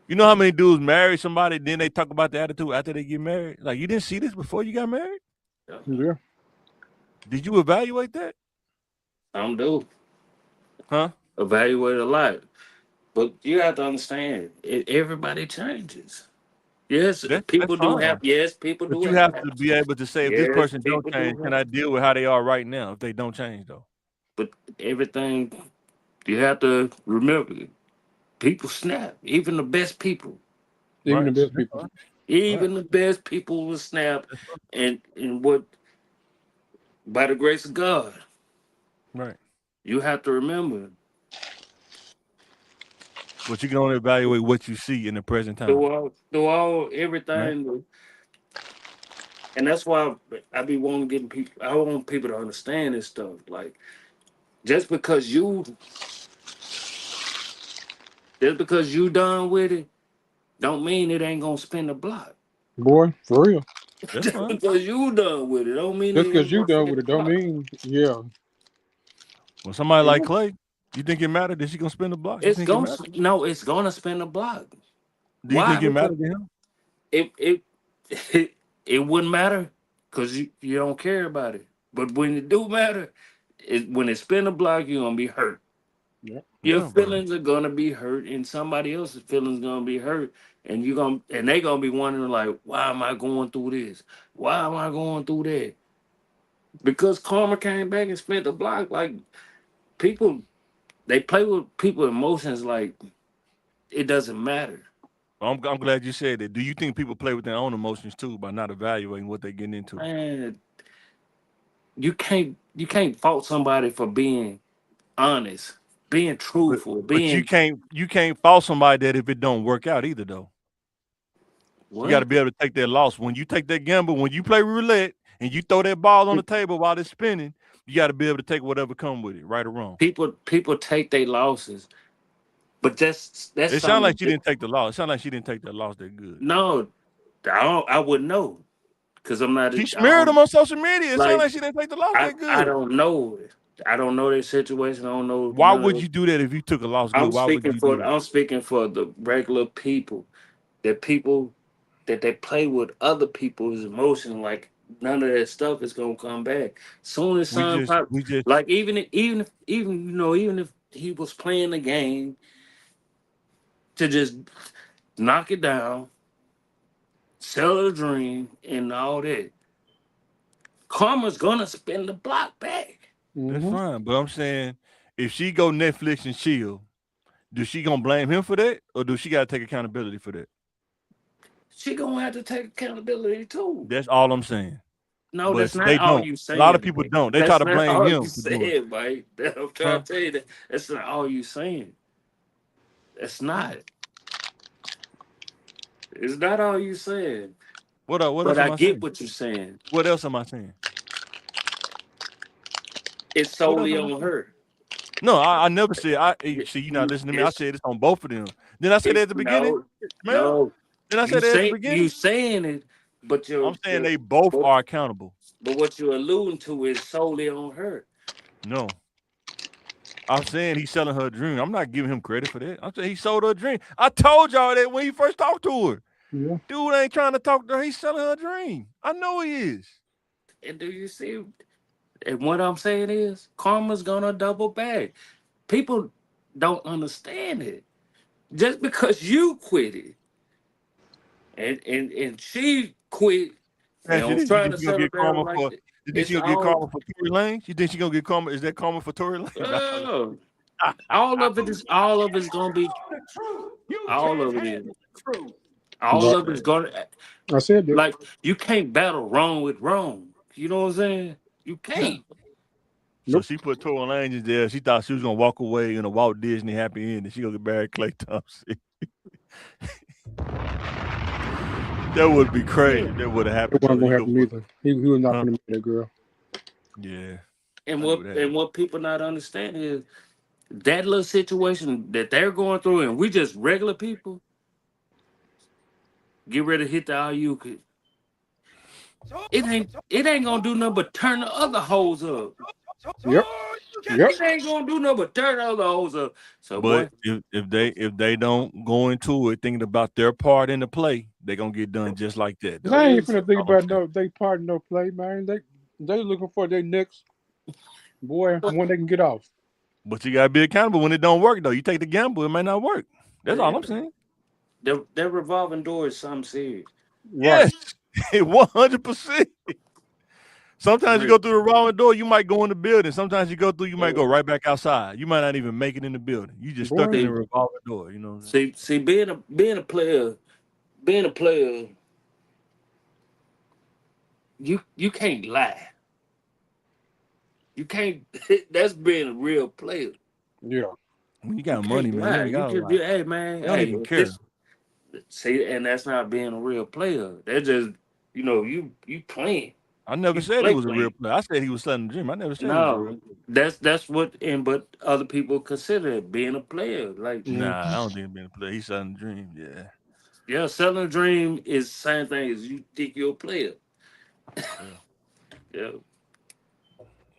[SPEAKER 1] You know how many dudes marry somebody, then they talk about the attitude after they get married? Like, you didn't see this before you got married?
[SPEAKER 2] Yeah.
[SPEAKER 1] Did you evaluate that?
[SPEAKER 4] Some do.
[SPEAKER 1] Huh?
[SPEAKER 4] Evaluate a lot. But you have to understand, everybody changes. Yes,
[SPEAKER 1] That's fine.
[SPEAKER 4] people
[SPEAKER 1] But
[SPEAKER 4] do
[SPEAKER 1] you
[SPEAKER 4] have
[SPEAKER 1] have to
[SPEAKER 4] apps.
[SPEAKER 1] be able to say if this
[SPEAKER 4] Yes,
[SPEAKER 1] person don't
[SPEAKER 4] people do
[SPEAKER 1] change, can
[SPEAKER 4] have.
[SPEAKER 1] I deal with how they are right now if they don't change though?
[SPEAKER 4] But everything you have to remember, people snap. Even the best people.
[SPEAKER 2] Even
[SPEAKER 1] Right.
[SPEAKER 2] the best
[SPEAKER 1] That's
[SPEAKER 2] people.
[SPEAKER 1] fine. Right.
[SPEAKER 4] Even the best people will snap. And what by the grace of God,
[SPEAKER 1] Right.
[SPEAKER 4] you have to remember
[SPEAKER 1] But you can only evaluate what you see in the present time.
[SPEAKER 4] through all
[SPEAKER 1] Right.
[SPEAKER 4] everything. And that's why I be wanting getting people. I want people to understand this stuff. Like just because you just because you done with it, don't mean it ain't gonna spin the block.
[SPEAKER 2] Boy, for real.
[SPEAKER 1] That's
[SPEAKER 4] Just
[SPEAKER 1] fine.
[SPEAKER 4] because you done with it, don't mean
[SPEAKER 2] Just
[SPEAKER 4] it
[SPEAKER 2] because
[SPEAKER 4] ain't
[SPEAKER 2] you
[SPEAKER 4] gonna
[SPEAKER 2] done
[SPEAKER 4] spin
[SPEAKER 2] with it
[SPEAKER 4] the
[SPEAKER 2] don't
[SPEAKER 4] block.
[SPEAKER 2] mean yeah.
[SPEAKER 1] When somebody like
[SPEAKER 4] And
[SPEAKER 1] Klay, you think it matters? Is she gonna spin the block? You
[SPEAKER 4] it's
[SPEAKER 1] think it
[SPEAKER 4] gonna
[SPEAKER 1] matters?
[SPEAKER 4] no, it's gonna spin the block.
[SPEAKER 1] Do you
[SPEAKER 4] Why?
[SPEAKER 1] think it
[SPEAKER 4] Because
[SPEAKER 1] matters to him?
[SPEAKER 4] it it wouldn't matter because you don't care about it. But when it do matter, when it spin the block, you're gonna be hurt.
[SPEAKER 2] Yeah.
[SPEAKER 4] Your
[SPEAKER 1] Yeah, bro.
[SPEAKER 4] feelings are gonna be hurt, and somebody else's feelings gonna be hurt, and they gonna be wondering like, why am I going through this? Why am I going through that? Because karma came back and spent the block. Like people, they play with people emotions like it doesn't matter.
[SPEAKER 1] I'm glad you said that. Do you think people play with their own emotions too by not evaluating what they're getting into?
[SPEAKER 4] Man, you can't fault somebody for being honest, being
[SPEAKER 1] But
[SPEAKER 4] truthful,
[SPEAKER 1] but you
[SPEAKER 4] being
[SPEAKER 1] can't fault somebody that if it don't work out either though. You got to
[SPEAKER 4] what
[SPEAKER 1] be able to take that loss. When you take that gamble, when you play roulette and you throw that ball on the table while it's spinning, you got to be able to take whatever come with it, right or wrong.
[SPEAKER 4] people take their losses, but that's
[SPEAKER 1] It sounds like
[SPEAKER 4] something.
[SPEAKER 1] she didn't take the loss. It sounds like she didn't take that loss that good.
[SPEAKER 4] No, I wouldn't know because I'm not. I
[SPEAKER 1] She smeared
[SPEAKER 4] don't
[SPEAKER 1] them on social media. It sounds
[SPEAKER 4] like.
[SPEAKER 1] like she didn't take the loss that
[SPEAKER 4] I
[SPEAKER 1] good.
[SPEAKER 4] don't know. I don't know their situation. I don't know
[SPEAKER 1] Why
[SPEAKER 4] none of
[SPEAKER 1] would
[SPEAKER 4] it.
[SPEAKER 1] you do that if you took a loss good?
[SPEAKER 4] I'm
[SPEAKER 1] Why would
[SPEAKER 4] speaking
[SPEAKER 1] you do
[SPEAKER 4] for.
[SPEAKER 1] that?
[SPEAKER 4] I'm speaking for the regular people. That people that they play with other people's emotions. Like none of that stuff is gonna come back. Soon as
[SPEAKER 1] We
[SPEAKER 4] son
[SPEAKER 1] just
[SPEAKER 4] pop,
[SPEAKER 1] we just
[SPEAKER 4] like even if he was playing the game to just knock it down, sell a dream, and all that. Karma's gonna spin the block back.
[SPEAKER 1] that's
[SPEAKER 2] Mm-hmm.
[SPEAKER 1] fine. But I'm saying if she go Netflix and chill, does she gonna blame him for that, or do she got to take accountability for that?
[SPEAKER 4] She gonna have to take accountability too.
[SPEAKER 1] That's all I'm saying.
[SPEAKER 4] No,
[SPEAKER 1] But
[SPEAKER 4] that's not
[SPEAKER 1] they
[SPEAKER 4] all
[SPEAKER 1] don't.
[SPEAKER 4] you
[SPEAKER 1] A lot of
[SPEAKER 4] saying,
[SPEAKER 1] people
[SPEAKER 4] Mike.
[SPEAKER 1] don't. They try
[SPEAKER 4] That's
[SPEAKER 1] to
[SPEAKER 4] not
[SPEAKER 1] blame
[SPEAKER 4] all you
[SPEAKER 1] him for doing it.
[SPEAKER 4] saying, Mike. I'm trying
[SPEAKER 1] Huh?
[SPEAKER 4] to tell you that that's not all you saying. That's not. It's not all you saying.
[SPEAKER 1] What
[SPEAKER 4] But
[SPEAKER 1] else
[SPEAKER 4] I
[SPEAKER 1] am I
[SPEAKER 4] get
[SPEAKER 1] saying?
[SPEAKER 4] what you're saying.
[SPEAKER 1] What else am I saying?
[SPEAKER 4] It's
[SPEAKER 1] What else
[SPEAKER 4] solely
[SPEAKER 1] am I
[SPEAKER 4] on
[SPEAKER 1] saying?
[SPEAKER 4] her.
[SPEAKER 1] No, I never said see you not
[SPEAKER 4] You-
[SPEAKER 1] listening to me. I
[SPEAKER 4] It's
[SPEAKER 1] said this on both of them. Then I said that
[SPEAKER 4] it's
[SPEAKER 1] at the beginning,
[SPEAKER 4] no,
[SPEAKER 1] man.
[SPEAKER 4] no.
[SPEAKER 1] Then I
[SPEAKER 4] You
[SPEAKER 1] said that at the
[SPEAKER 4] say
[SPEAKER 1] beginning.
[SPEAKER 4] you saying it, but
[SPEAKER 1] I'm saying they both
[SPEAKER 4] but,
[SPEAKER 1] are accountable.
[SPEAKER 4] but what you're alluding to is solely on her.
[SPEAKER 1] No. I'm saying he's selling her a dream. I'm not giving him credit for that. I'm saying he sold her a dream. I told y'all that when he first talked to her.
[SPEAKER 2] Yeah.
[SPEAKER 1] Dude ain't trying to talk to her. He's selling her a dream. I know he is.
[SPEAKER 4] And do you see? And what I'm saying is, karma's gonna double back. People don't understand it. Just because you quit it, and she quit,
[SPEAKER 1] Ask
[SPEAKER 4] and
[SPEAKER 1] you
[SPEAKER 4] was
[SPEAKER 1] this: you
[SPEAKER 4] trying
[SPEAKER 1] think
[SPEAKER 4] to
[SPEAKER 1] she gonna
[SPEAKER 4] settle
[SPEAKER 1] get
[SPEAKER 4] down
[SPEAKER 1] karma
[SPEAKER 4] like
[SPEAKER 1] for?
[SPEAKER 4] that,
[SPEAKER 1] You think she
[SPEAKER 4] it's
[SPEAKER 1] gonna get
[SPEAKER 4] all
[SPEAKER 1] karma for Tory Lanez? You think she gonna get karma? Is that karma for Tory Lanez?
[SPEAKER 4] all of it's gonna be
[SPEAKER 3] The truth. You
[SPEAKER 4] all
[SPEAKER 3] can't
[SPEAKER 4] of it is.
[SPEAKER 3] handle the truth.
[SPEAKER 4] All
[SPEAKER 2] Right.
[SPEAKER 4] of it's gonna
[SPEAKER 2] I said that.
[SPEAKER 4] like you can't battle wrong with wrong. You know what I'm saying? You can't.
[SPEAKER 1] So
[SPEAKER 2] Nope.
[SPEAKER 1] she put Tory Lanez there. She thought she was gonna walk away in a Walt Disney happy ending. She gonna get married to Klay Thompson. That would be crazy. That would have
[SPEAKER 2] It
[SPEAKER 1] happened
[SPEAKER 2] wasn't
[SPEAKER 1] though.
[SPEAKER 2] gonna
[SPEAKER 1] You go
[SPEAKER 2] happen
[SPEAKER 1] put,
[SPEAKER 2] either. He was not
[SPEAKER 1] huh?
[SPEAKER 2] gonna marry that girl.
[SPEAKER 1] Yeah,
[SPEAKER 4] And
[SPEAKER 1] I knew that.
[SPEAKER 4] what people not understand is that little situation that they're going through, and we just regular people get ready to hit the IU. It ain't gonna do nothing but turn the other hoes up.
[SPEAKER 2] Yep. Yep.
[SPEAKER 4] It ain't gonna do nothing but turn the other hoes up. So
[SPEAKER 1] But
[SPEAKER 4] boy,
[SPEAKER 1] if they don't go into it thinking about their part in the play, they gonna get done just like that
[SPEAKER 2] They
[SPEAKER 1] though.
[SPEAKER 2] ain't
[SPEAKER 4] it's,
[SPEAKER 2] finna think
[SPEAKER 1] All I'm
[SPEAKER 2] about
[SPEAKER 1] saying.
[SPEAKER 2] no they part no play, man. They looking for their next boy when they can get off.
[SPEAKER 1] But you gotta be accountable when it don't work though. You take the gamble, it may not work. That's all
[SPEAKER 4] yeah,
[SPEAKER 1] I'm saying.
[SPEAKER 4] that revolving door is something serious.
[SPEAKER 2] Right.
[SPEAKER 1] Yes, 100%. Sometimes you
[SPEAKER 4] Real.
[SPEAKER 1] go through the wrong door, you might go in the building. Sometimes you go through, you might go right back outside. You might not even make it in the building. You just stuck
[SPEAKER 2] Boy.
[SPEAKER 1] in a
[SPEAKER 4] See,
[SPEAKER 1] revolving door. You know what I'm saying?
[SPEAKER 4] see, being a player, you can't lie. You can't. That's being a real player.
[SPEAKER 2] Yeah.
[SPEAKER 1] When you
[SPEAKER 4] You
[SPEAKER 1] got money,
[SPEAKER 4] can't
[SPEAKER 1] man, you
[SPEAKER 4] lie.
[SPEAKER 1] ain't
[SPEAKER 4] You
[SPEAKER 1] gotta
[SPEAKER 4] just
[SPEAKER 1] lie.
[SPEAKER 4] be, hey man,
[SPEAKER 1] They don't
[SPEAKER 4] hey,
[SPEAKER 1] even
[SPEAKER 4] if
[SPEAKER 1] care.
[SPEAKER 4] this see, and that's not being a real player. That's just you playing.
[SPEAKER 1] I never
[SPEAKER 4] You
[SPEAKER 1] said he
[SPEAKER 4] play
[SPEAKER 1] was a real
[SPEAKER 4] playing.
[SPEAKER 1] player. I said he was selling the dream. I never said he was a real
[SPEAKER 4] No,
[SPEAKER 1] player.
[SPEAKER 4] that's what and but other people consider it being a player. Like
[SPEAKER 2] Mm.
[SPEAKER 1] Nah, I don't think he's been a player. He's selling the dream. Yeah,
[SPEAKER 4] yeah, selling a dream is the same thing as you think you're a player.
[SPEAKER 1] yeah.
[SPEAKER 4] Yeah.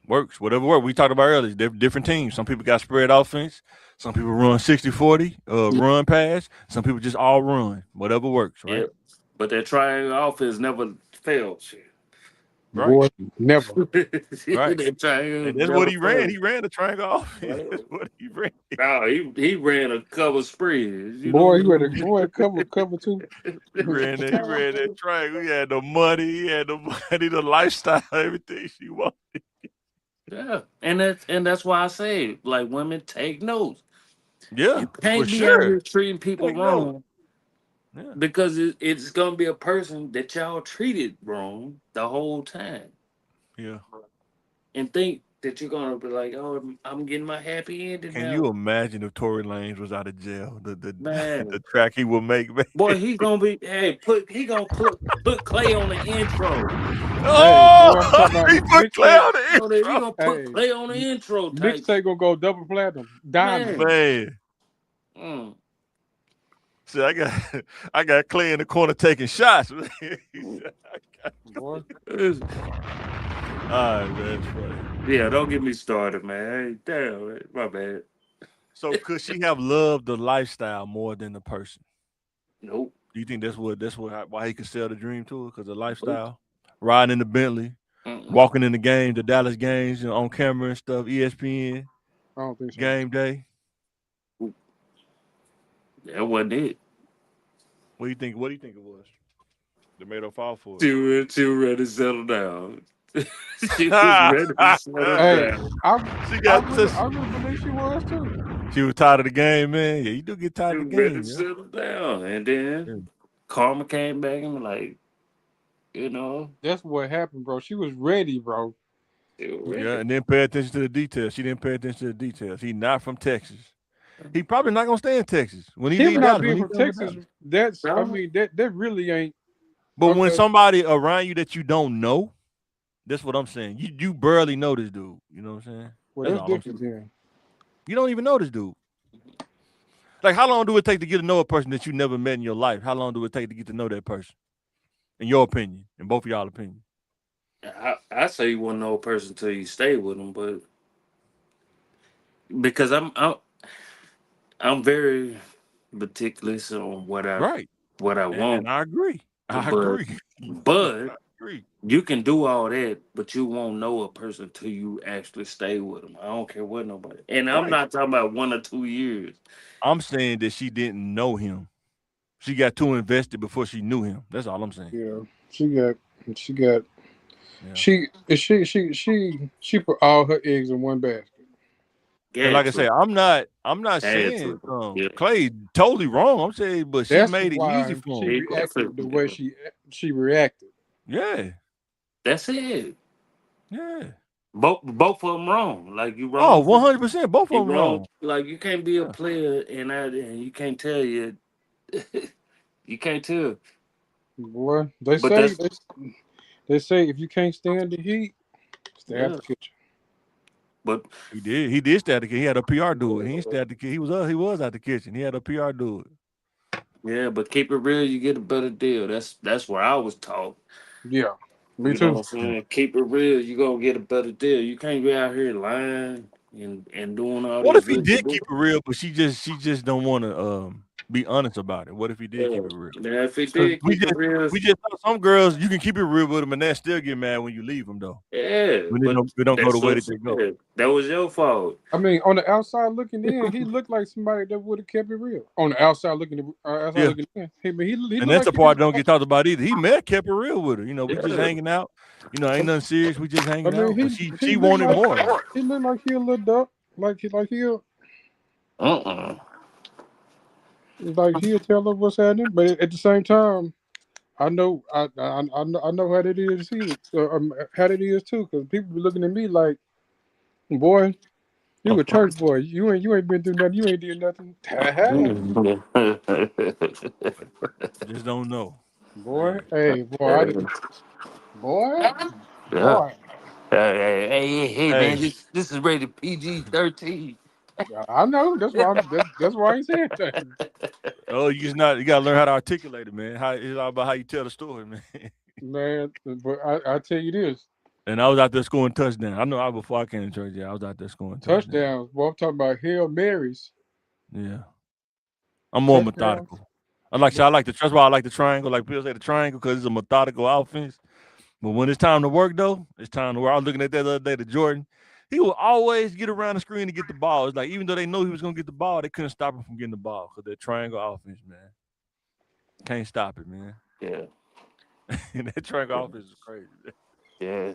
[SPEAKER 1] Works. Whatever works. We talked about earlier. Different teams. Some people got spread offense. Some people run 60-40, run pass. Some people just all run. Whatever works,
[SPEAKER 4] Yeah.
[SPEAKER 1] right?
[SPEAKER 4] But that triangle offense never fails.
[SPEAKER 1] Right.
[SPEAKER 2] Boy, never.
[SPEAKER 1] Right.
[SPEAKER 4] That triangle
[SPEAKER 1] And that's what
[SPEAKER 4] never
[SPEAKER 1] he ran.
[SPEAKER 4] fails.
[SPEAKER 1] He ran the triangle offense.
[SPEAKER 4] Right?
[SPEAKER 1] That's what he ran.
[SPEAKER 4] No, he ran a cover spread. You
[SPEAKER 2] Boy,
[SPEAKER 4] know.
[SPEAKER 2] you had a boy cover two.
[SPEAKER 1] He ran that triangle. He had the money. He had the money, the lifestyle, everything she wanted.
[SPEAKER 4] Yeah, and that's why I say, like, women take notes. You
[SPEAKER 1] Yeah, for
[SPEAKER 4] can't be out
[SPEAKER 1] sure.
[SPEAKER 4] here treating people
[SPEAKER 1] Take note.
[SPEAKER 4] wrong
[SPEAKER 1] Yeah.
[SPEAKER 4] because it's gonna be a person that y'all treated wrong the whole time,
[SPEAKER 1] Yeah.
[SPEAKER 4] and think that you're gonna be like, oh, I'm getting my happy ending
[SPEAKER 1] Can you
[SPEAKER 4] now,
[SPEAKER 1] imagine if Tory Lanez was out of jail? The
[SPEAKER 4] man.
[SPEAKER 1] the track he would make, man.
[SPEAKER 4] Boy, he gonna be he gonna put Clay on the intro.
[SPEAKER 2] Hey,
[SPEAKER 1] Oh,
[SPEAKER 2] boy, I'm talking about
[SPEAKER 1] he put Clay
[SPEAKER 2] mixtape.
[SPEAKER 1] on the
[SPEAKER 4] So that he
[SPEAKER 1] intro.
[SPEAKER 4] gonna put
[SPEAKER 2] Hey,
[SPEAKER 4] Clay on the intro type
[SPEAKER 2] mixtape gonna go double platinum, diamond.
[SPEAKER 4] man.
[SPEAKER 1] Man.
[SPEAKER 4] Mm.
[SPEAKER 1] See, I got Clay in the corner taking shots. Man. He said,
[SPEAKER 2] Boy,
[SPEAKER 4] It's-
[SPEAKER 1] all right, man, it's funny.
[SPEAKER 4] Yeah, don't get me started, man. Hey, damn, my bad.
[SPEAKER 1] So could she have loved the lifestyle more than the person?
[SPEAKER 4] Nope.
[SPEAKER 1] Do you think that's what why he could sell the dream to her? Because the
[SPEAKER 4] Nope.
[SPEAKER 1] lifestyle, riding in the Bentley,
[SPEAKER 4] Mm-mm.
[SPEAKER 1] walking in the game, the Dallas games, on camera and stuff, ESPN,
[SPEAKER 2] I don't think so.
[SPEAKER 1] game day.
[SPEAKER 4] That wasn't it.
[SPEAKER 1] What do you think? What do you think it was that made her fall for it?
[SPEAKER 4] She was ready to she was ready to settle
[SPEAKER 2] Hey,
[SPEAKER 4] down.
[SPEAKER 1] She got
[SPEAKER 2] I really believe she was too.
[SPEAKER 1] she was tired of the game, man. Yeah, you do get
[SPEAKER 4] She
[SPEAKER 1] tired of
[SPEAKER 4] was
[SPEAKER 1] the
[SPEAKER 4] ready to
[SPEAKER 1] game, yeah.
[SPEAKER 4] settle down. And then
[SPEAKER 1] Yeah.
[SPEAKER 4] karma came back and like, you know,
[SPEAKER 2] That's what happened, bro. She was ready, bro.
[SPEAKER 4] she was
[SPEAKER 1] Yeah,
[SPEAKER 4] ready.
[SPEAKER 1] and then pay attention to the details. She didn't pay attention to the details. He not from Texas. He probably not gonna stay in Texas when he
[SPEAKER 2] Him
[SPEAKER 1] leave
[SPEAKER 2] not
[SPEAKER 1] Dallas. When
[SPEAKER 2] being
[SPEAKER 1] he
[SPEAKER 2] from
[SPEAKER 1] done with
[SPEAKER 2] Texas,
[SPEAKER 1] Dallas.
[SPEAKER 4] No,
[SPEAKER 2] that really ain't
[SPEAKER 1] But when
[SPEAKER 2] okay.
[SPEAKER 1] somebody around you that you don't know, that's what I'm saying. You barely know this dude. You know what I'm saying?
[SPEAKER 2] Well,
[SPEAKER 1] That's
[SPEAKER 2] that's
[SPEAKER 1] all I'm saying.
[SPEAKER 2] different then.
[SPEAKER 1] You don't even know this dude. Like, how long do it take to get to know a person that you never met in your life? How long do it take to get to know that person? In your opinion, in both of y'all opinion.
[SPEAKER 4] I say you wouldn't know a person until you stay with them, but because I'm very meticulous on what I
[SPEAKER 1] Right.
[SPEAKER 4] what I want.
[SPEAKER 1] And I agree. I
[SPEAKER 4] But
[SPEAKER 1] agree.
[SPEAKER 4] but
[SPEAKER 1] I agree.
[SPEAKER 4] you can do all that, but you won't know a person till you actually stay with them. I don't care what nobody. And I'm
[SPEAKER 1] Right.
[SPEAKER 4] not talking about 1 or 2 years.
[SPEAKER 1] I'm saying that she didn't know him. She got too invested before she knew him. That's all I'm saying.
[SPEAKER 2] Yeah, she got, she got,
[SPEAKER 1] Yeah.
[SPEAKER 2] she put all her eggs in one basket.
[SPEAKER 1] And
[SPEAKER 4] Got
[SPEAKER 1] like I say,
[SPEAKER 4] to.
[SPEAKER 1] I'm not
[SPEAKER 4] Had
[SPEAKER 1] saying
[SPEAKER 4] to. Yeah.
[SPEAKER 1] Clay totally wrong. I'm saying, but she
[SPEAKER 2] That's
[SPEAKER 1] made it easy
[SPEAKER 2] why
[SPEAKER 1] for
[SPEAKER 2] she
[SPEAKER 1] him.
[SPEAKER 2] reacted the way
[SPEAKER 4] Yeah.
[SPEAKER 2] she reacted.
[SPEAKER 1] Yeah.
[SPEAKER 4] That's it.
[SPEAKER 1] Yeah.
[SPEAKER 4] Both of them wrong. Like you
[SPEAKER 1] Oh,
[SPEAKER 4] wrong.
[SPEAKER 1] 100%. Both
[SPEAKER 4] You
[SPEAKER 1] of them
[SPEAKER 4] wrong.
[SPEAKER 1] wrong.
[SPEAKER 4] Like you can't be a
[SPEAKER 1] Yeah.
[SPEAKER 4] player and you can't tell you. You can't tell.
[SPEAKER 2] Boy, they
[SPEAKER 4] But
[SPEAKER 2] say
[SPEAKER 4] that's
[SPEAKER 2] they say if you can't stand the heat, stay out
[SPEAKER 4] yeah.
[SPEAKER 2] the kitchen.
[SPEAKER 4] But
[SPEAKER 1] He did. He did stay at the kitchen. He had a PR do it. He didn't stay at the kitchen. He was at the kitchen. He had a PR do it.
[SPEAKER 4] yeah, but keep it real, you get a better deal. That's where I was taught.
[SPEAKER 2] Yeah, me
[SPEAKER 4] You know
[SPEAKER 2] too.
[SPEAKER 4] what I'm
[SPEAKER 1] Yeah.
[SPEAKER 4] saying? Keep it real, you gonna get a better deal. You can't be out here lying and doing all
[SPEAKER 1] What
[SPEAKER 4] this
[SPEAKER 1] if he
[SPEAKER 4] good to
[SPEAKER 1] did keep
[SPEAKER 4] do.
[SPEAKER 1] it real, but she just don't want to be honest about it? What if he did
[SPEAKER 4] Yeah.
[SPEAKER 1] keep it real?
[SPEAKER 4] Now if it
[SPEAKER 1] Because
[SPEAKER 4] did
[SPEAKER 1] we
[SPEAKER 4] keep it
[SPEAKER 1] just
[SPEAKER 4] real,
[SPEAKER 1] we just know some girls you can keep it real with them and they still get mad when you leave them though.
[SPEAKER 4] yeah,
[SPEAKER 1] When
[SPEAKER 4] but
[SPEAKER 1] they don't go the
[SPEAKER 4] that's
[SPEAKER 1] way
[SPEAKER 4] what
[SPEAKER 1] that they go.
[SPEAKER 4] that was your fault.
[SPEAKER 2] I mean, on the outside looking in, he looked like somebody that would have kept it real. On the outside
[SPEAKER 1] Yeah.
[SPEAKER 2] looking in, he
[SPEAKER 1] And
[SPEAKER 2] looked
[SPEAKER 1] that's
[SPEAKER 2] like
[SPEAKER 1] the
[SPEAKER 2] he did.
[SPEAKER 1] part that don't get talked about either. He may have kept it real with her. We just
[SPEAKER 4] Yeah.
[SPEAKER 1] hanging out. Ain't nothing serious. We just
[SPEAKER 2] I
[SPEAKER 1] hanging
[SPEAKER 2] mean,
[SPEAKER 1] out. But she
[SPEAKER 2] he looked
[SPEAKER 1] wanted
[SPEAKER 2] like
[SPEAKER 1] more.
[SPEAKER 2] he a little duck,
[SPEAKER 4] Uh-uh.
[SPEAKER 2] like he'll tell her what's happening, but at the same time, I know how that is too. How that is too, because people be looking at me like, boy, you a church boy. You ain't been through nothing. You ain't did nothing.
[SPEAKER 1] But just don't know.
[SPEAKER 2] Boy,
[SPEAKER 1] Man.
[SPEAKER 2] hey, boy, I did. Boy,
[SPEAKER 4] Yeah.
[SPEAKER 2] boy.
[SPEAKER 4] Hey, man,
[SPEAKER 1] Hey,
[SPEAKER 4] this is rated PG-13.
[SPEAKER 2] I know. That's why I ain't saying that,
[SPEAKER 1] oh, you gotta learn how to articulate it, man. It's all about how you tell the story, man.
[SPEAKER 2] man. But I tell you this,
[SPEAKER 1] And I was out there scoring touchdown. I know before I came to church, yeah, I was out there scoring touchdown.
[SPEAKER 2] touchdowns. Boy, I'm talking about Hail Marys,
[SPEAKER 1] Yeah. I'm more
[SPEAKER 2] touchdowns.
[SPEAKER 1] methodical. I like that's why I like the triangle. Like people say the triangle because it's a methodical offense. But when it's time to work, though, it's time to work. I was looking at that the other day to Jordan. He would always get around the screen to get the ball. It's like even though they know he was gonna get the ball, they couldn't stop him from getting the ball because that triangle offense, man, can't stop it, man.
[SPEAKER 4] Yeah.
[SPEAKER 1] And that triangle offense is crazy,
[SPEAKER 4] Yeah.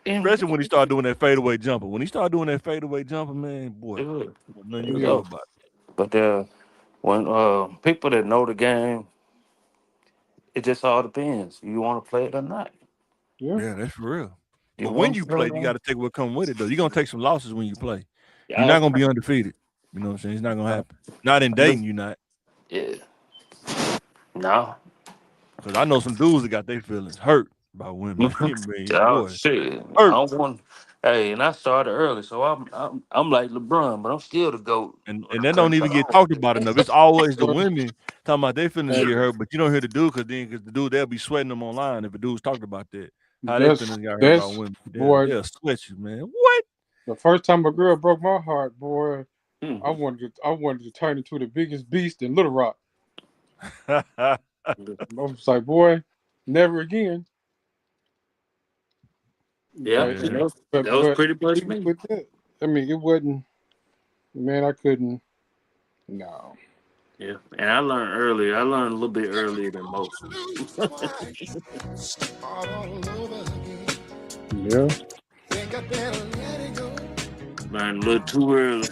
[SPEAKER 4] And
[SPEAKER 1] especially when he started doing that fadeaway jumper. When he started doing that fadeaway jumper, man, boy,
[SPEAKER 4] good.
[SPEAKER 1] nothing you
[SPEAKER 4] You
[SPEAKER 1] can do
[SPEAKER 2] Yeah,
[SPEAKER 4] go.
[SPEAKER 1] about
[SPEAKER 4] But when people that know the game, it just all depends. You want to play it or not.
[SPEAKER 2] yeah.
[SPEAKER 1] it. Yeah, that's for real.
[SPEAKER 4] You
[SPEAKER 1] But when
[SPEAKER 4] want to
[SPEAKER 1] you
[SPEAKER 4] play
[SPEAKER 1] play,
[SPEAKER 4] it
[SPEAKER 1] you
[SPEAKER 4] on?
[SPEAKER 1] got to take what come with it, though. You're gonna take some losses when you play. You're
[SPEAKER 4] Yeah.
[SPEAKER 1] not gonna be undefeated. You know what I'm saying? It's not gonna
[SPEAKER 4] I,
[SPEAKER 1] happen. Not in
[SPEAKER 4] I know.
[SPEAKER 1] dating, you not.
[SPEAKER 4] Yeah. No.
[SPEAKER 1] Because I know some dudes that got their feelings hurt by women. Man,
[SPEAKER 4] Oh
[SPEAKER 1] boy,
[SPEAKER 4] shit! I
[SPEAKER 1] hurt.
[SPEAKER 4] don't want. Hey, and I started early, so I'm like LeBron, but I'm still the goat.
[SPEAKER 1] And that don't even get talked about enough. It's always the women talking about their feelings
[SPEAKER 2] Hey,
[SPEAKER 1] get hurt, but you don't hear the dude because the dude they'll be sweating them online if a dude's talking about that. How they
[SPEAKER 2] that's
[SPEAKER 1] feelings got hurt by
[SPEAKER 2] that's
[SPEAKER 1] women. They'll
[SPEAKER 2] boy.
[SPEAKER 1] they'll sweat you, man. What?
[SPEAKER 2] The first time a girl broke my heart, boy,
[SPEAKER 4] Hmm.
[SPEAKER 2] I wanted to turn into the biggest beast in Little Rock. I was like, boy, never again.
[SPEAKER 4] Yeah,
[SPEAKER 2] But
[SPEAKER 4] and
[SPEAKER 1] Yeah.
[SPEAKER 4] that was pretty much
[SPEAKER 2] even
[SPEAKER 4] me.
[SPEAKER 2] with that, I mean, it wasn't. Man, I couldn't. No.
[SPEAKER 4] Yeah, and I learned early. I learned a little bit earlier than most.
[SPEAKER 5] Start all over again.
[SPEAKER 2] Yeah.
[SPEAKER 5] Think I better let it go.
[SPEAKER 4] Learned a little too early,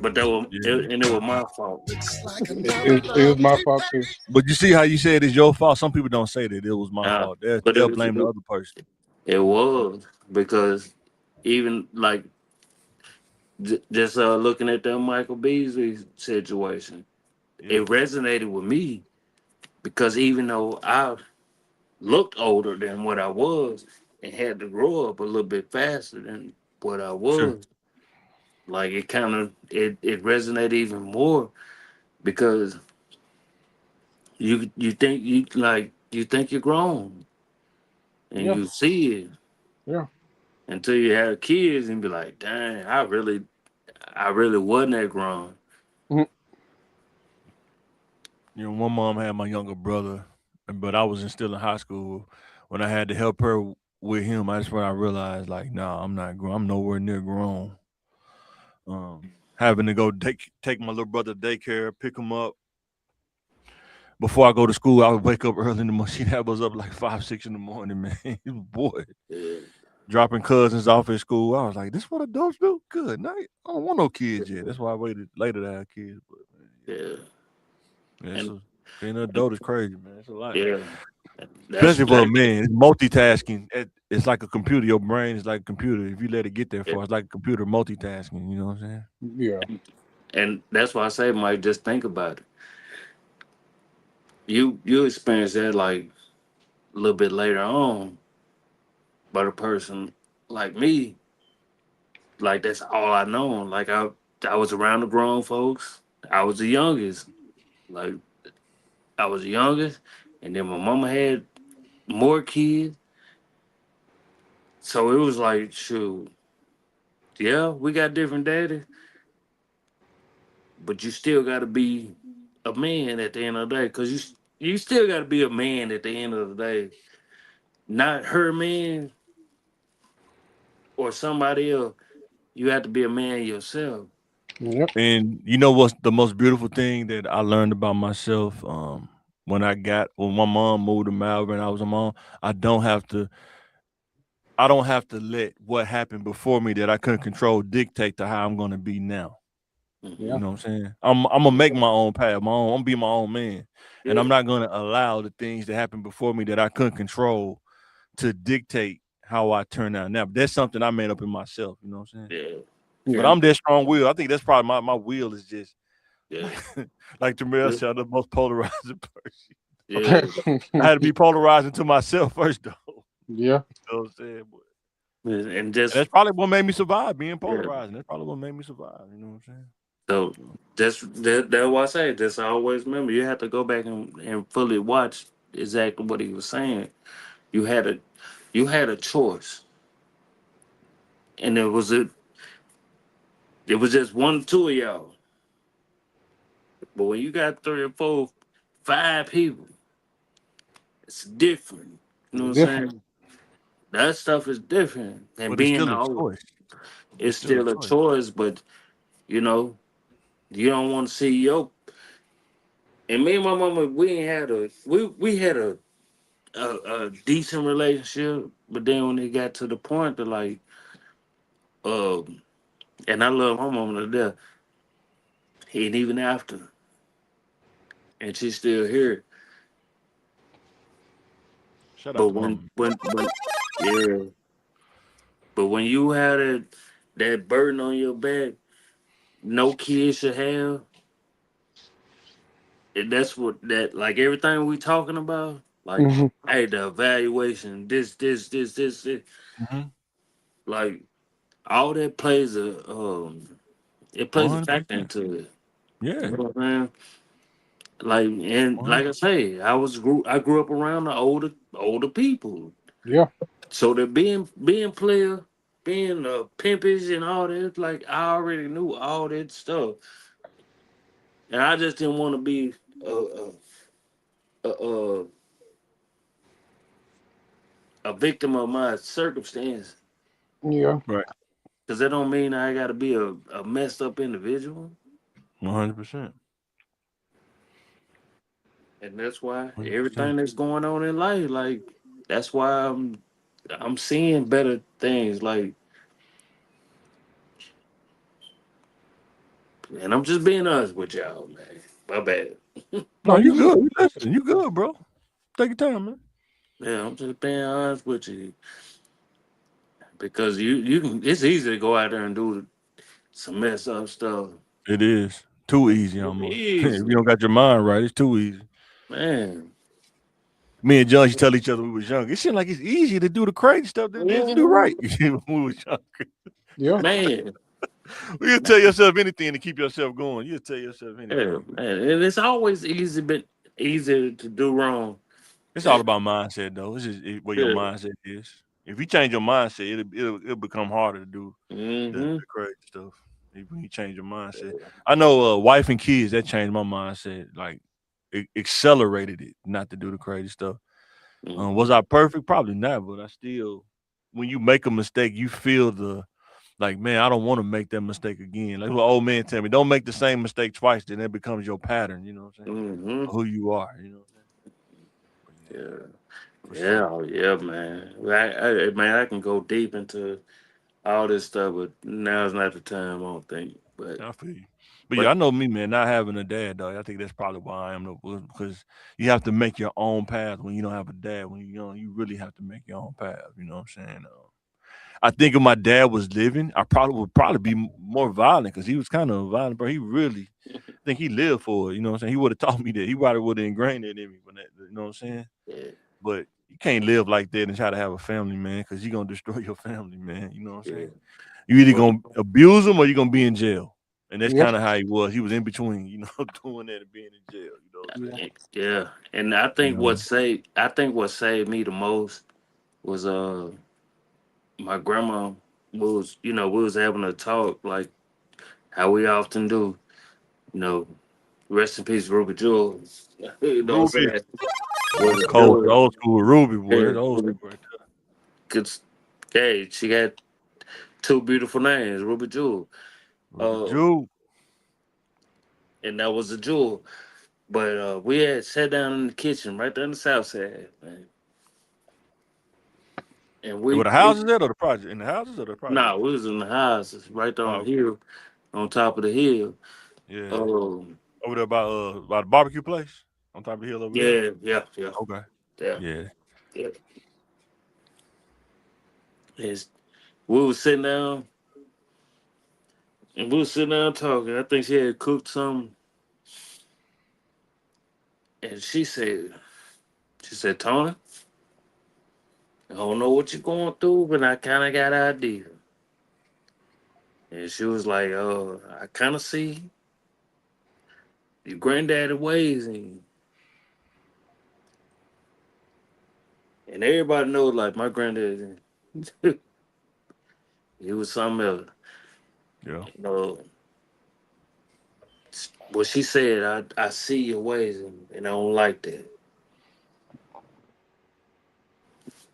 [SPEAKER 4] but
[SPEAKER 1] Yeah.
[SPEAKER 4] and it was my fault.
[SPEAKER 5] Looks like another
[SPEAKER 2] It was
[SPEAKER 5] love
[SPEAKER 2] my
[SPEAKER 5] is
[SPEAKER 2] fault too.
[SPEAKER 1] But you see how you said it's your fault? Some people don't say that it was my
[SPEAKER 4] Uh,
[SPEAKER 1] fault. They'll,
[SPEAKER 4] but
[SPEAKER 1] they'll blame the other person.
[SPEAKER 4] it was because even like just looking at that Michael Beasley situation,
[SPEAKER 1] Yeah.
[SPEAKER 4] it resonated with me because even though I looked older than what I was and had to grow up a little bit faster than what I
[SPEAKER 1] Sure.
[SPEAKER 4] was, like it kind of it resonated even more because you think you're grown and
[SPEAKER 2] Yeah.
[SPEAKER 4] you see it
[SPEAKER 2] Yeah.
[SPEAKER 4] until you have kids and be like, dang, I really wasn't that grown.
[SPEAKER 2] Mhm.
[SPEAKER 1] one mom had my younger brother, but I was still in high school when I had to help her with him. That's when I realized, like, nah, I'm not grown. I'm nowhere near grown. Having to go take my little brother to daycare, pick him up. Before I go to school, I would wake up early in the morning. She'd have us up like 5, 6 in the morning, man. Boy,
[SPEAKER 4] Yeah.
[SPEAKER 1] dropping cousins off at school. I was like, this what adults do? Good night. I don't want no kids yet. That's why I waited later to have kids. But man,
[SPEAKER 4] Yeah.
[SPEAKER 1] yeah,
[SPEAKER 4] And
[SPEAKER 1] being an adult is crazy, man. It's a lot.
[SPEAKER 4] yeah. That's
[SPEAKER 1] Especially for a
[SPEAKER 4] that.
[SPEAKER 1] man. It's multitasking. It's like a computer. Your brain is like a computer. If you let it get there
[SPEAKER 4] Yeah.
[SPEAKER 1] far, it's like a computer multitasking. You know what I'm saying?
[SPEAKER 2] Yeah.
[SPEAKER 4] And that's why I say, Mike, just think about it. You experience that like a little bit later on, but a person like me, like that's all I know. Like I was around the grown folks. I was the youngest. Like I was the youngest, and then my mama had more kids. So it was like, shoot, yeah, we got different daddies, but you still got to be a man at the end of the day, because you still got to be a man at the end of the day, not her man or somebody else. You have to be a man yourself.
[SPEAKER 2] Yep.
[SPEAKER 1] And you know what's the most beautiful thing that I learned about myself? When my mom moved to Melbourne, I was a mom. I don't have to I don't have to let what happened before me that I couldn't control dictate to how I'm gonna be now.
[SPEAKER 2] Yeah.
[SPEAKER 1] You know what I'm saying? I'm gonna make my own path, I'm gonna be my own man. And I'm
[SPEAKER 4] Yeah,
[SPEAKER 1] not gonna allow the things that happened before me that I couldn't control to dictate how I turn out now. But that's something I made up in myself, you know what I'm saying?
[SPEAKER 4] yeah,
[SPEAKER 1] But
[SPEAKER 2] Yeah.
[SPEAKER 4] and
[SPEAKER 1] I'm that strong will. I think that's probably my will is just
[SPEAKER 4] yeah,
[SPEAKER 1] like like Jamel
[SPEAKER 4] yeah,
[SPEAKER 1] said, I'm the most polarizing person.
[SPEAKER 4] yeah.
[SPEAKER 1] I had to be polarizing to myself first though.
[SPEAKER 2] Yeah.
[SPEAKER 1] You know what I'm saying?
[SPEAKER 4] And
[SPEAKER 1] And
[SPEAKER 4] just
[SPEAKER 1] that's probably what made me survive being
[SPEAKER 4] yeah.
[SPEAKER 1] polarizing. That's probably what made me survive. You know what I'm saying?
[SPEAKER 4] So that's why I say just always remember you have to go back and fully watch exactly what he was saying. You had a you had a choice, and it was just one or two of y'all. But when you got three or four, five people, it's different. You know what
[SPEAKER 2] It's
[SPEAKER 4] I'm
[SPEAKER 2] different.
[SPEAKER 4] saying? That stuff is different. And
[SPEAKER 1] But it's
[SPEAKER 4] being
[SPEAKER 1] still a
[SPEAKER 4] old,
[SPEAKER 1] choice.
[SPEAKER 4] it's
[SPEAKER 1] It's still a
[SPEAKER 4] still a
[SPEAKER 1] choice.
[SPEAKER 4] choice, but you know, you don't want to see your. And me and my mama, we had a decent relationship, but then when it got to the point that like, and I love my mama to death, and even after, and she's still here.
[SPEAKER 1] Shout out
[SPEAKER 4] But
[SPEAKER 1] to mama.
[SPEAKER 4] yeah, but when you had that burden on your back, no kid should have. And that's what that like everything we talking about, like,
[SPEAKER 2] Hmm.
[SPEAKER 4] hey, the evaluation, this,
[SPEAKER 1] Mm-hmm.
[SPEAKER 4] like all that plays it plays a factor
[SPEAKER 1] 100%.
[SPEAKER 4] into it. You
[SPEAKER 1] Yeah.
[SPEAKER 4] know what I'm saying? Like and like I
[SPEAKER 1] 100%.
[SPEAKER 4] say, I grew up around the older people.
[SPEAKER 2] Yeah.
[SPEAKER 4] So that being player, being pimpish and all that, like I already knew all that stuff, and I just didn't want to be a, a a victim of my circumstance.
[SPEAKER 2] Yeah.
[SPEAKER 1] Right.
[SPEAKER 4] Because that don't mean I got to be a messed up individual,
[SPEAKER 1] 100%.
[SPEAKER 4] and that's why
[SPEAKER 1] 100%.
[SPEAKER 4] everything that's going on in life, like that's why I'm seeing better things, like, and I'm just being honest with y'all, man. My bad.
[SPEAKER 1] No,
[SPEAKER 2] No,
[SPEAKER 1] you
[SPEAKER 2] you
[SPEAKER 1] good.
[SPEAKER 2] good.
[SPEAKER 1] You listen. You good, bro. Take your time, man.
[SPEAKER 4] Yeah, I'm just being honest with you because you can. It's easy to go out there and do some mess up stuff.
[SPEAKER 1] It is. Too easy
[SPEAKER 4] It's
[SPEAKER 1] almost. If you
[SPEAKER 4] easy,
[SPEAKER 1] don't got your mind right, it's too easy.
[SPEAKER 4] man.
[SPEAKER 1] Me and John used to tell each other when we was young. It seemed like it's easier to do the crazy stuff than it is to do
[SPEAKER 4] Mhm.
[SPEAKER 1] right. when we was young.
[SPEAKER 2] Yeah.
[SPEAKER 4] Man,
[SPEAKER 1] You tell yourself anything to keep yourself going. You tell yourself
[SPEAKER 4] yeah,
[SPEAKER 1] anything.
[SPEAKER 4] man. And it's always easy, but easier to do wrong.
[SPEAKER 1] It's all
[SPEAKER 4] Yeah,
[SPEAKER 1] about mindset, though. It's just where your
[SPEAKER 4] yeah.
[SPEAKER 1] mindset is. If you change your mindset, it'll become harder to do the
[SPEAKER 4] Mm-hmm.
[SPEAKER 1] crazy stuff. When you change your mindset, I know wife and kids that changed my mindset like accelerated it not to do the crazy stuff. Was I perfect? Probably not, but I still, when you make a mistake, you feel the like, man, I don't want to make that mistake again. Like what old man tell me, don't make the same mistake twice, then it becomes your pattern. You know what I'm saying?
[SPEAKER 4] Mm-hmm.
[SPEAKER 1] Who you are. You know what I'm saying?
[SPEAKER 4] Yeah.
[SPEAKER 1] For
[SPEAKER 4] Yeah,
[SPEAKER 1] sure.
[SPEAKER 4] oh, yeah, man. Man, I can go deep into all this stuff, but now's not the time. I don't think.
[SPEAKER 1] I feel you. But yeah,
[SPEAKER 4] But
[SPEAKER 1] I know me, man, not having a dad, though. I think that's probably why I am, though, because you have to make your own path when you don't have a dad. When you're young, you really have to make your own path. You know what I'm saying? I think if my dad was living, I probably would probably be more violent because he was kind of violent, bro. He really, I think he lived for it. You know what I'm saying? He would have taught me that. He probably would have ingrained it in me. When that, you know what I'm saying?
[SPEAKER 4] yeah,
[SPEAKER 1] But you can't live like that and try to have a family, man, because you're gonna destroy your family, man. You know what I'm
[SPEAKER 4] yeah.
[SPEAKER 1] saying? You either
[SPEAKER 4] Well,
[SPEAKER 1] gonna abuse them or you're gonna be in jail. And that's
[SPEAKER 2] Yep.
[SPEAKER 1] kind of how he was. He was in between, you know, doing that and being in jail. You know what I'm
[SPEAKER 2] Yeah.
[SPEAKER 1] saying?
[SPEAKER 4] yeah, and I think what saved me the most was my grandma was we was having a talk like how we often do. You know, rest in peace, Ruby Jewel. You know what I'm
[SPEAKER 1] Ruby.
[SPEAKER 4] saying?
[SPEAKER 1] That's
[SPEAKER 4] Was a
[SPEAKER 1] cold. The
[SPEAKER 4] jewel.
[SPEAKER 1] old school Ruby, boy. That's
[SPEAKER 4] Yeah,
[SPEAKER 1] old school right
[SPEAKER 4] cause, hey, she had two beautiful names, Ruby Jewel.
[SPEAKER 1] there. Ruby
[SPEAKER 4] Uh,
[SPEAKER 1] Jew.
[SPEAKER 4] and that was a jewel. But we had sat down in the kitchen right there on the south side, man. And
[SPEAKER 1] And where
[SPEAKER 4] we,
[SPEAKER 1] the
[SPEAKER 4] we
[SPEAKER 1] houses at or the project? In the houses or the project?
[SPEAKER 4] nah, we was in the house, it's right there on
[SPEAKER 1] Oh,
[SPEAKER 4] the hill, on top of the hill.
[SPEAKER 1] yeah.
[SPEAKER 4] Um,
[SPEAKER 1] Over there by the barbecue place? On top of the hill over there?
[SPEAKER 4] yeah, yeah, yeah,
[SPEAKER 1] Okay.
[SPEAKER 4] yeah,
[SPEAKER 1] Yeah.
[SPEAKER 4] yeah. It's, we was sitting down and we was sitting down talking. I think she had cooked something, and she said, Tony, I don't know what you're going through, but I kind of got an idea. And she was like, I kind of see your granddaddy ways and everybody knows like my granddad, he was something else.
[SPEAKER 1] Yeah.
[SPEAKER 4] You know, what she said, I see your ways and I don't like that.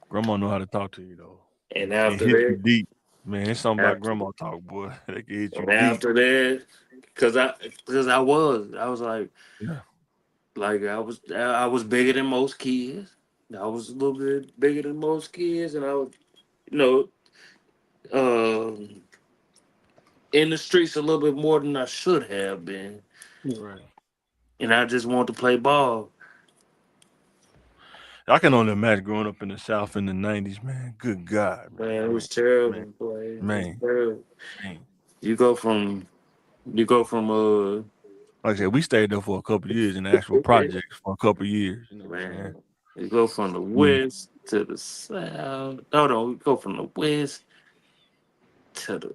[SPEAKER 1] Grandma know how to talk to you though.
[SPEAKER 4] And
[SPEAKER 1] And
[SPEAKER 4] after
[SPEAKER 1] hit you
[SPEAKER 4] that,
[SPEAKER 1] deep. Man, it's something about
[SPEAKER 4] after
[SPEAKER 1] grandma talk, boy. They can hit you
[SPEAKER 4] and
[SPEAKER 1] deep.
[SPEAKER 4] after that, I was
[SPEAKER 1] Yeah.
[SPEAKER 4] like I was bigger than most kids. I was a little bit bigger than most kids, and I was you know um in the streets a little bit more than I should have been,
[SPEAKER 1] Right.
[SPEAKER 4] and I just wanted to play ball.
[SPEAKER 1] I can only imagine growing up in the South in the '90s, man. Good God, man.
[SPEAKER 4] Man,
[SPEAKER 1] I
[SPEAKER 4] it was
[SPEAKER 1] mean,
[SPEAKER 4] terrible,
[SPEAKER 1] man,
[SPEAKER 4] boy. It was
[SPEAKER 1] man,
[SPEAKER 4] terrible.
[SPEAKER 1] man.
[SPEAKER 4] You go from you go from
[SPEAKER 1] Like I said, we stayed there for a couple of years in the actual projects for a couple of years. You know what I'm saying?
[SPEAKER 4] man, you go from the
[SPEAKER 1] Mm.
[SPEAKER 4] west to the south. No, no, we go from the west to the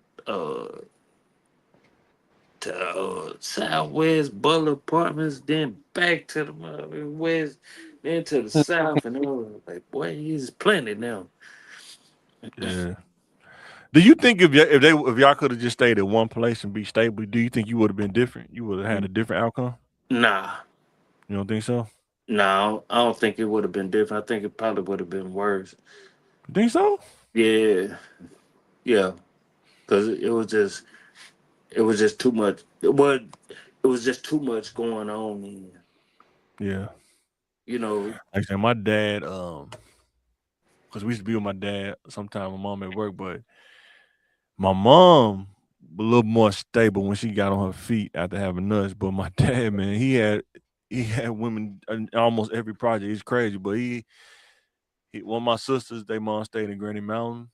[SPEAKER 4] southwest Butler Apartments, then back to the west, then to the south, and all like, boy, he's plenty now.
[SPEAKER 1] Yeah. Do you think if y'all could have just stayed at one place and be stable, do you think you would have been different? You would have had a different outcome?
[SPEAKER 4] Nah,
[SPEAKER 1] You don't think so?
[SPEAKER 4] no, I don't think it would have been different. I think it probably would have been worse.
[SPEAKER 1] You think so?
[SPEAKER 4] Yeah, yeah, because it was just too much. It was just too much going on. And,
[SPEAKER 1] Yeah.
[SPEAKER 4] you know,
[SPEAKER 1] Like I said, my dad, because we used to be with my dad sometime, my mom at work, but my mom a little more stable when she got on her feet after having us. But my dad, man, he had women in almost every project. It's crazy, but one of my sisters, they mom stayed in Granny Mountain.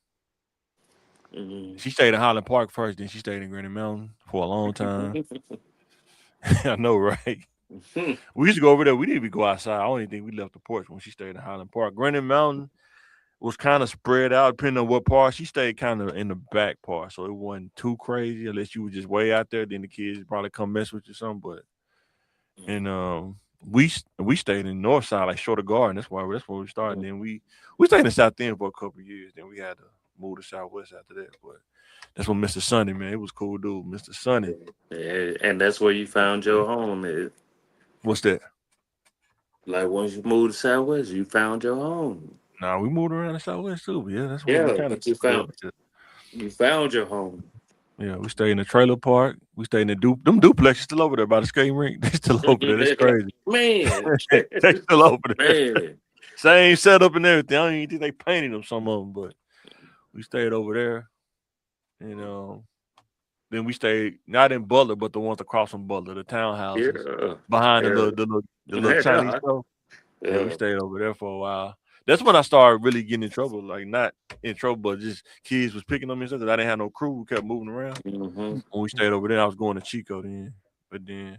[SPEAKER 4] mm,
[SPEAKER 1] She stayed in Highland Park first, then she stayed in Granny Mountain for a long time. I know, right? We used to go over there. We didn't even go outside. I don't even think we left the porch when she stayed in Highland Park. Granny Mountain was kind of spread out depending on what part. She stayed kind of in the back part, so it wasn't too crazy unless you were just way out there. Then the kids probably come mess with you or something. But and we stayed in North Side, like Shorter Garden. That's where we started. Then we stayed in South End for a couple of years. Then we had to move to Southwest after that. But that's when Mr. Sonny, man, it was cool, dude. Mr. Sonny.
[SPEAKER 4] yeah, and that's where you found your home. Is
[SPEAKER 1] What's that?
[SPEAKER 4] Like once you moved to Southwest, you found your home.
[SPEAKER 1] Nah, we moved around the Southwest too. But yeah, that's where we
[SPEAKER 4] Yeah,
[SPEAKER 1] kind of
[SPEAKER 4] but you found your home.
[SPEAKER 1] yeah, we stayed in the trailer park. We stayed in the them duplexes still over there by the skating rink. They still over there. That's crazy.
[SPEAKER 4] Man,
[SPEAKER 1] They still over there.
[SPEAKER 4] man.
[SPEAKER 1] Same setup and everything. I don't even think they painted them some of them, but we stayed over there. And then we stayed not in Butler, but the ones across from Butler, the townhouses
[SPEAKER 4] Yeah,
[SPEAKER 1] behind
[SPEAKER 4] yeah,
[SPEAKER 1] the little Chinese store. Yeah, we
[SPEAKER 4] yeah.
[SPEAKER 1] stayed over there for a while. That's when I started really getting in trouble. Like not in trouble, but just kids was picking on me and stuff. 'Cause I didn't have no crew. We kept moving around.
[SPEAKER 4] Mm-hmm.
[SPEAKER 1] When we stayed over there, I was going to Chico then. But then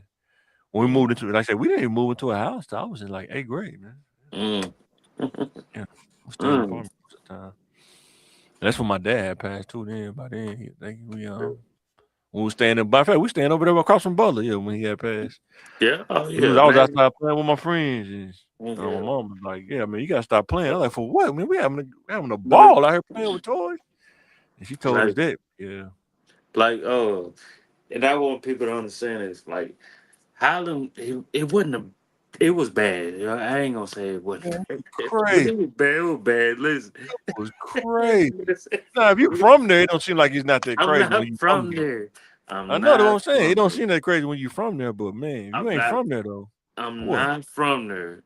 [SPEAKER 1] when we moved into, like I said, we didn't even move into a house till I was in like 8th grade, man.
[SPEAKER 4] Mm.
[SPEAKER 1] Yeah, we stayed in an
[SPEAKER 4] Mm.
[SPEAKER 1] apartment most of the time. And that's when my dad had passed too. Then by then, when we was staying in, by the fact, we staying over there across from Butler. Yeah, when he had passed,
[SPEAKER 4] Yeah, oh
[SPEAKER 1] it was
[SPEAKER 4] yeah,
[SPEAKER 1] I was
[SPEAKER 4] man.
[SPEAKER 1] outside playing with my friends, and my
[SPEAKER 4] Yeah.
[SPEAKER 1] mom was like, "Yeah, man, you gotta stop playing." I was like, "For what? Man, we having a
[SPEAKER 4] But
[SPEAKER 1] ball out here playing with toys." And she told us
[SPEAKER 4] like,
[SPEAKER 1] that. Yeah,
[SPEAKER 4] and I want people to understand this. Like, Highland, it wasn't a, it was bad. You know, I ain't gonna say it wasn't
[SPEAKER 1] man,
[SPEAKER 4] bad, but
[SPEAKER 1] crazy.
[SPEAKER 4] it was bad. It was bad. Listen,
[SPEAKER 1] It was crazy.
[SPEAKER 4] listen.
[SPEAKER 1] Now, if you from there, it don't seem like it's not that
[SPEAKER 4] I'm
[SPEAKER 1] crazy when
[SPEAKER 4] not
[SPEAKER 1] you from
[SPEAKER 4] from
[SPEAKER 1] there.
[SPEAKER 4] there.
[SPEAKER 1] I
[SPEAKER 4] I'm
[SPEAKER 1] know that's what
[SPEAKER 4] not
[SPEAKER 1] I'm saying. It
[SPEAKER 4] from
[SPEAKER 1] don't
[SPEAKER 4] there.
[SPEAKER 1] seem that crazy when you from there, but man, if you
[SPEAKER 4] I'm
[SPEAKER 1] ain't
[SPEAKER 4] not.
[SPEAKER 1] from there though,
[SPEAKER 4] I'm
[SPEAKER 1] boy,
[SPEAKER 4] not from there.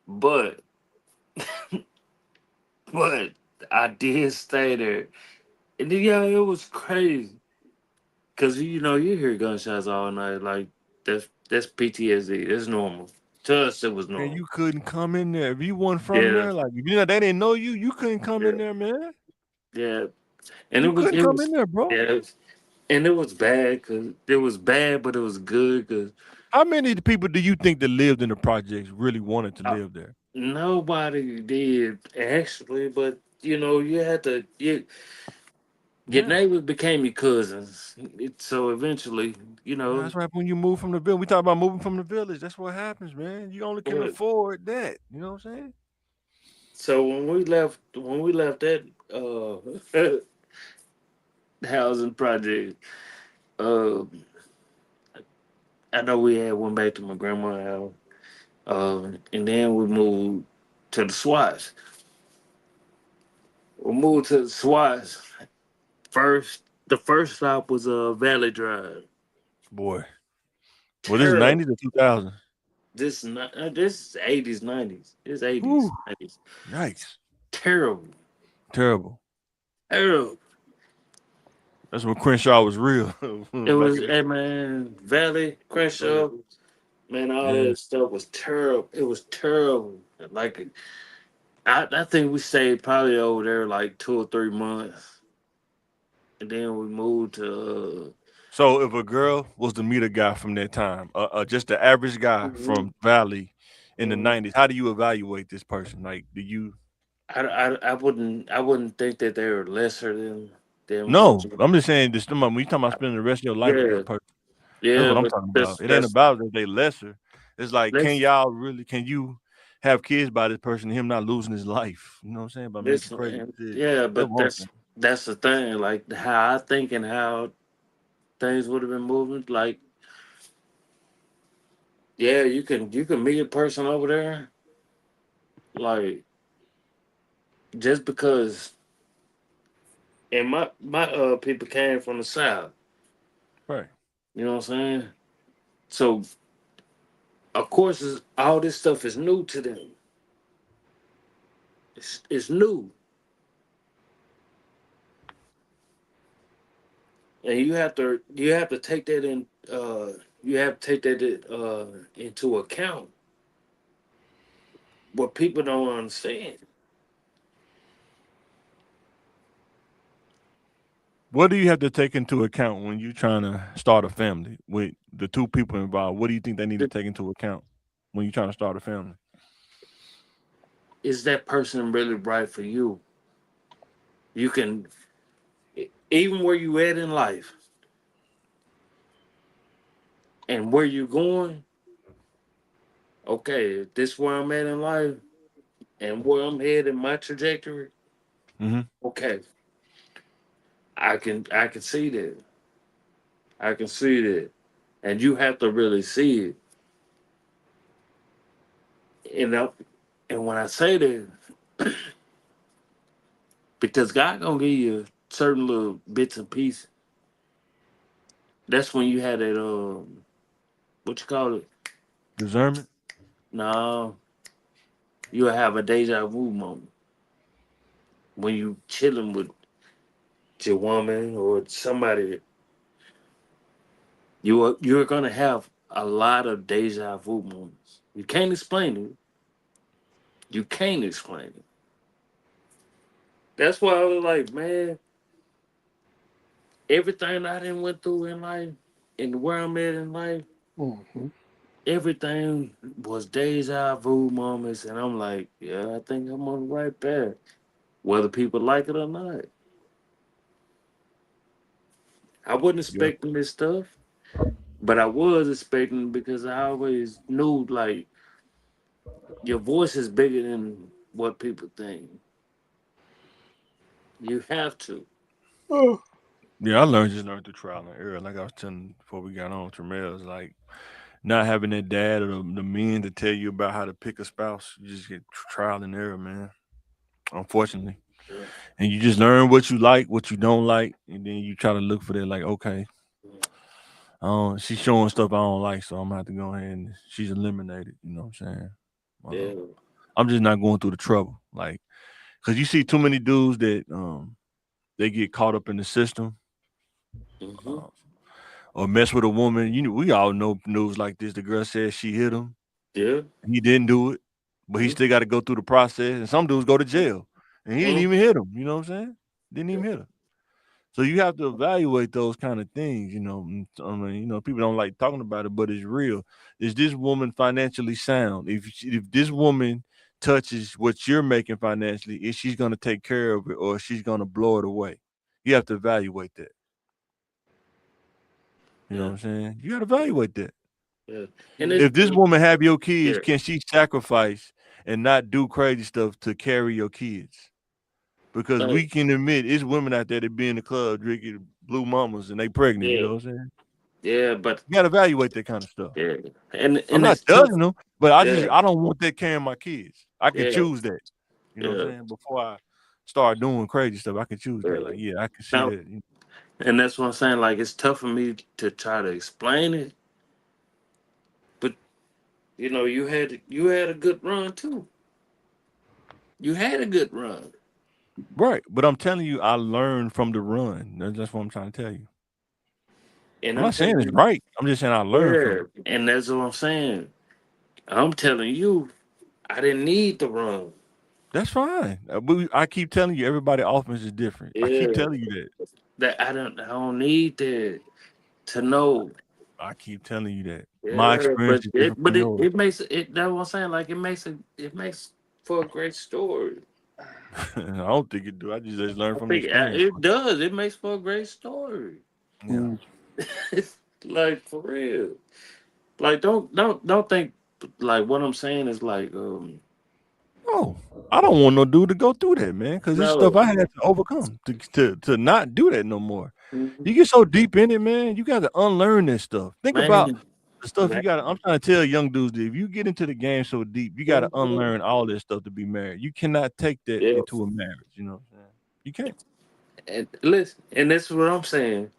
[SPEAKER 4] But but I did stay there, and then, yeah, it was crazy. Cause you hear gunshots all night. Like that's PTSD. That's normal. To us, it was
[SPEAKER 1] man,
[SPEAKER 4] normal.
[SPEAKER 1] you couldn't come in there if you weren't from
[SPEAKER 4] Yeah,
[SPEAKER 1] there. Like if you know they didn't know you, you couldn't come in
[SPEAKER 4] yeah,
[SPEAKER 1] there, man.
[SPEAKER 4] yeah. And
[SPEAKER 1] You couldn't
[SPEAKER 4] it
[SPEAKER 1] come in
[SPEAKER 4] was,
[SPEAKER 1] there, bro.
[SPEAKER 4] yeah, and it was bad because it was bad, but it was good because
[SPEAKER 1] How many of the people do you think that lived in the projects really wanted to live there?
[SPEAKER 4] nobody did actually. But you had to. Your
[SPEAKER 1] Yeah.
[SPEAKER 4] neighbors became your cousins. So eventually, you
[SPEAKER 1] Yeah,
[SPEAKER 4] know.
[SPEAKER 1] that's what happened when you move from the village. We talk about moving from the village. That's what happens, man. You only can
[SPEAKER 4] What?
[SPEAKER 1] afford that. You know what I'm saying?
[SPEAKER 4] So when we left that housing project, uh, I know we had went back to my grandma's house, and then we moved to the Swats. We moved to the Swats first. The first stop was Valley Drive.
[SPEAKER 1] Boy. Well, this is
[SPEAKER 4] Terrible.
[SPEAKER 1] 90s or 2000s.
[SPEAKER 4] This is 80s, 90s. It's 80s,
[SPEAKER 1] Whew.
[SPEAKER 4] 90s.
[SPEAKER 1] Yikes.
[SPEAKER 4] Terrible.
[SPEAKER 1] Terrible.
[SPEAKER 4] Terrible.
[SPEAKER 1] That's when Crenshaw was real
[SPEAKER 4] It
[SPEAKER 1] back
[SPEAKER 4] was,
[SPEAKER 1] in the
[SPEAKER 4] hey man, Valley, Crenshaw, man, all
[SPEAKER 1] yeah.
[SPEAKER 4] that stuff was terrible. It was terrible. Like I think we stayed probably over there like 2 or 3 months, and then we moved to.
[SPEAKER 1] So if a girl was to meet a guy from that time, just the average guy
[SPEAKER 4] Mhm,
[SPEAKER 1] from Valley in the
[SPEAKER 4] mhm.
[SPEAKER 1] 90s, how do you evaluate this person? Like, do you
[SPEAKER 4] I wouldn't think that they were lesser than what.
[SPEAKER 1] no, I'm just saying this when you talking about spending the rest of your life with this
[SPEAKER 4] Yeah,
[SPEAKER 1] person. That's
[SPEAKER 4] yeah,
[SPEAKER 1] what I'm
[SPEAKER 4] but
[SPEAKER 1] talking
[SPEAKER 4] that's
[SPEAKER 1] about. It ain't
[SPEAKER 4] that's
[SPEAKER 1] about that they lesser. It's like,
[SPEAKER 4] that's
[SPEAKER 1] can you have kids by this person and him not losing his life? You know what I'm saying? By making
[SPEAKER 4] this
[SPEAKER 1] crazy
[SPEAKER 4] and
[SPEAKER 1] decisions.
[SPEAKER 4] yeah,
[SPEAKER 1] That's
[SPEAKER 4] but
[SPEAKER 1] what I'm saying.
[SPEAKER 4] that's the thing. Like how I think and how things would have been moving. Like yeah, you can meet a person over there. Like just because, and my people came from the south.
[SPEAKER 1] Right.
[SPEAKER 4] You know what I'm saying? So of course, all this stuff is new to them. It's new, and you have to take that in. You have to take that into account. What people don't understand
[SPEAKER 1] What do you have to take into account when you trying to start a family with the two people involved? What do you think they need to take into account when you're trying to start a family?
[SPEAKER 4] is that person really right for you? You can even where you at in life and where you going. Okay, if this where I'm at in life and where I'm headed in my trajectory.
[SPEAKER 1] Hmm.
[SPEAKER 4] Okay, I can see that. I can see that, and you have to really see it. And when I say that, because God gonna give you certain little bits and pieces. That's when you had that what you call it?
[SPEAKER 1] Discernment.
[SPEAKER 4] No, you'll have a deja vu moment when you chilling with your woman or somebody. You're gonna have a lot of deja vu moments. You can't explain it. You can't explain it. That's why I was like, man, everything I didn't went through in life and where I'm at in life,
[SPEAKER 2] Mm-hmm.
[SPEAKER 4] everything was deja vu moments, and I'm like, yeah, I think I'm on the right path, whether people like it or not. I wasn't
[SPEAKER 1] Yeah.
[SPEAKER 4] expecting this stuff, but I was expecting because I always knew like your voice is bigger than what people think. You have to.
[SPEAKER 2] Oh.
[SPEAKER 1] Yeah, I learned through trial and error. Like I was telling before we got on, Tramel's like not having that dad or the men to tell you about how to pick a spouse. You just get trial and error, man. Unfortunately,
[SPEAKER 4] Yeah.
[SPEAKER 1] and you just learn what you like, what you don't like, and then you try to look for that. Like, okay, she's showing stuff I don't like, so I'm gonna have to go ahead and she's eliminated. You know what I'm saying?
[SPEAKER 4] Yeah.
[SPEAKER 1] I'm just not going through the trouble, like, cause you see too many dudes that they get caught up in the system,
[SPEAKER 4] Hmm.
[SPEAKER 1] uh, or mess with a woman. You know, we all know news like this. The girl said she hit him.
[SPEAKER 4] Yeah.
[SPEAKER 1] He didn't do it, but he still got to go through the process. And some dudes go to jail, and he didn't
[SPEAKER 4] Mm-hmm.
[SPEAKER 1] even hit him. You know what I'm saying? Didn't even hit him. So you have to evaluate those kind of things. You know, I mean, people don't like talking about it, but it's real. Is this woman financially sound? If this woman touches what you're making financially, is she's going to take care of it, or she's going to blow it away? You have to evaluate that. You know
[SPEAKER 4] Yeah.
[SPEAKER 1] what I'm saying? You got to evaluate that.
[SPEAKER 4] Yeah. And it's
[SPEAKER 1] If this woman have your kids,
[SPEAKER 4] yeah.
[SPEAKER 1] can she sacrifice and not do crazy stuff to carry your kids? Because
[SPEAKER 4] Like,
[SPEAKER 1] we can admit it's women out there that be in the club drinking blue mamas and they pregnant. You
[SPEAKER 4] yeah.
[SPEAKER 1] know what I'm saying?
[SPEAKER 4] Yeah. But
[SPEAKER 1] You got to evaluate that kind of stuff.
[SPEAKER 4] yeah.
[SPEAKER 1] I'm
[SPEAKER 4] And
[SPEAKER 1] not
[SPEAKER 4] it's tough.
[SPEAKER 1] judging them, but
[SPEAKER 4] Yeah.
[SPEAKER 1] I don't want that carrying my kids. I can
[SPEAKER 4] Yeah.
[SPEAKER 1] choose that. You know what I'm
[SPEAKER 4] Yeah.
[SPEAKER 1] saying? Before I start doing crazy stuff, I can choose that.
[SPEAKER 4] Yeah.
[SPEAKER 1] Like, yeah, I can see
[SPEAKER 4] Now,
[SPEAKER 1] that.
[SPEAKER 4] and that's what I'm saying. Like, it's tough for me to try to explain it, but you had a good run too. You had a good run,
[SPEAKER 1] Right. But I'm telling you, I learned from the run. That's what I'm trying to tell you.
[SPEAKER 4] and
[SPEAKER 1] I'm
[SPEAKER 4] I'm
[SPEAKER 1] not saying
[SPEAKER 4] telling
[SPEAKER 1] it's
[SPEAKER 4] you,
[SPEAKER 1] right. I'm just saying I learned from
[SPEAKER 4] yeah,
[SPEAKER 1] it.
[SPEAKER 4] and that's what I'm saying. I'm telling you, I didn't need the run.
[SPEAKER 1] That's fine. I keep telling you, everybody offense is different. I keep
[SPEAKER 4] Yeah,
[SPEAKER 1] telling you that.
[SPEAKER 4] that I don't need that to know.
[SPEAKER 1] I keep telling you that. My
[SPEAKER 4] Yeah,
[SPEAKER 1] experience
[SPEAKER 4] but
[SPEAKER 1] is
[SPEAKER 4] it
[SPEAKER 1] different
[SPEAKER 4] but
[SPEAKER 1] from
[SPEAKER 4] it,
[SPEAKER 1] yours.
[SPEAKER 4] it makes it. That's what I'm saying. Like it makes for a great story.
[SPEAKER 1] I don't think it do. I just learned
[SPEAKER 4] I
[SPEAKER 1] from the
[SPEAKER 4] think
[SPEAKER 1] experience.
[SPEAKER 4] it does. It makes for a great story.
[SPEAKER 1] Yeah.
[SPEAKER 2] Mm.
[SPEAKER 4] Like for real. Like don't think like what I'm saying is like
[SPEAKER 1] Oh, I don't want no dude to go through that, man, because it's stuff
[SPEAKER 4] no.
[SPEAKER 1] I had to overcome to not do that no more. You
[SPEAKER 4] Mhm.
[SPEAKER 1] get so deep in it, man, you got to unlearn that stuff. Think about
[SPEAKER 4] Man,
[SPEAKER 1] the stuff you
[SPEAKER 4] man.
[SPEAKER 1] got to. I'm trying to tell young dudes that if you get into the game so deep, you got to
[SPEAKER 4] Mhm.
[SPEAKER 1] unlearn all this stuff to be married. You cannot take that
[SPEAKER 4] Yeah.
[SPEAKER 1] into a marriage. You know what I'm saying? You can't.
[SPEAKER 4] And listen, and that's what I'm saying.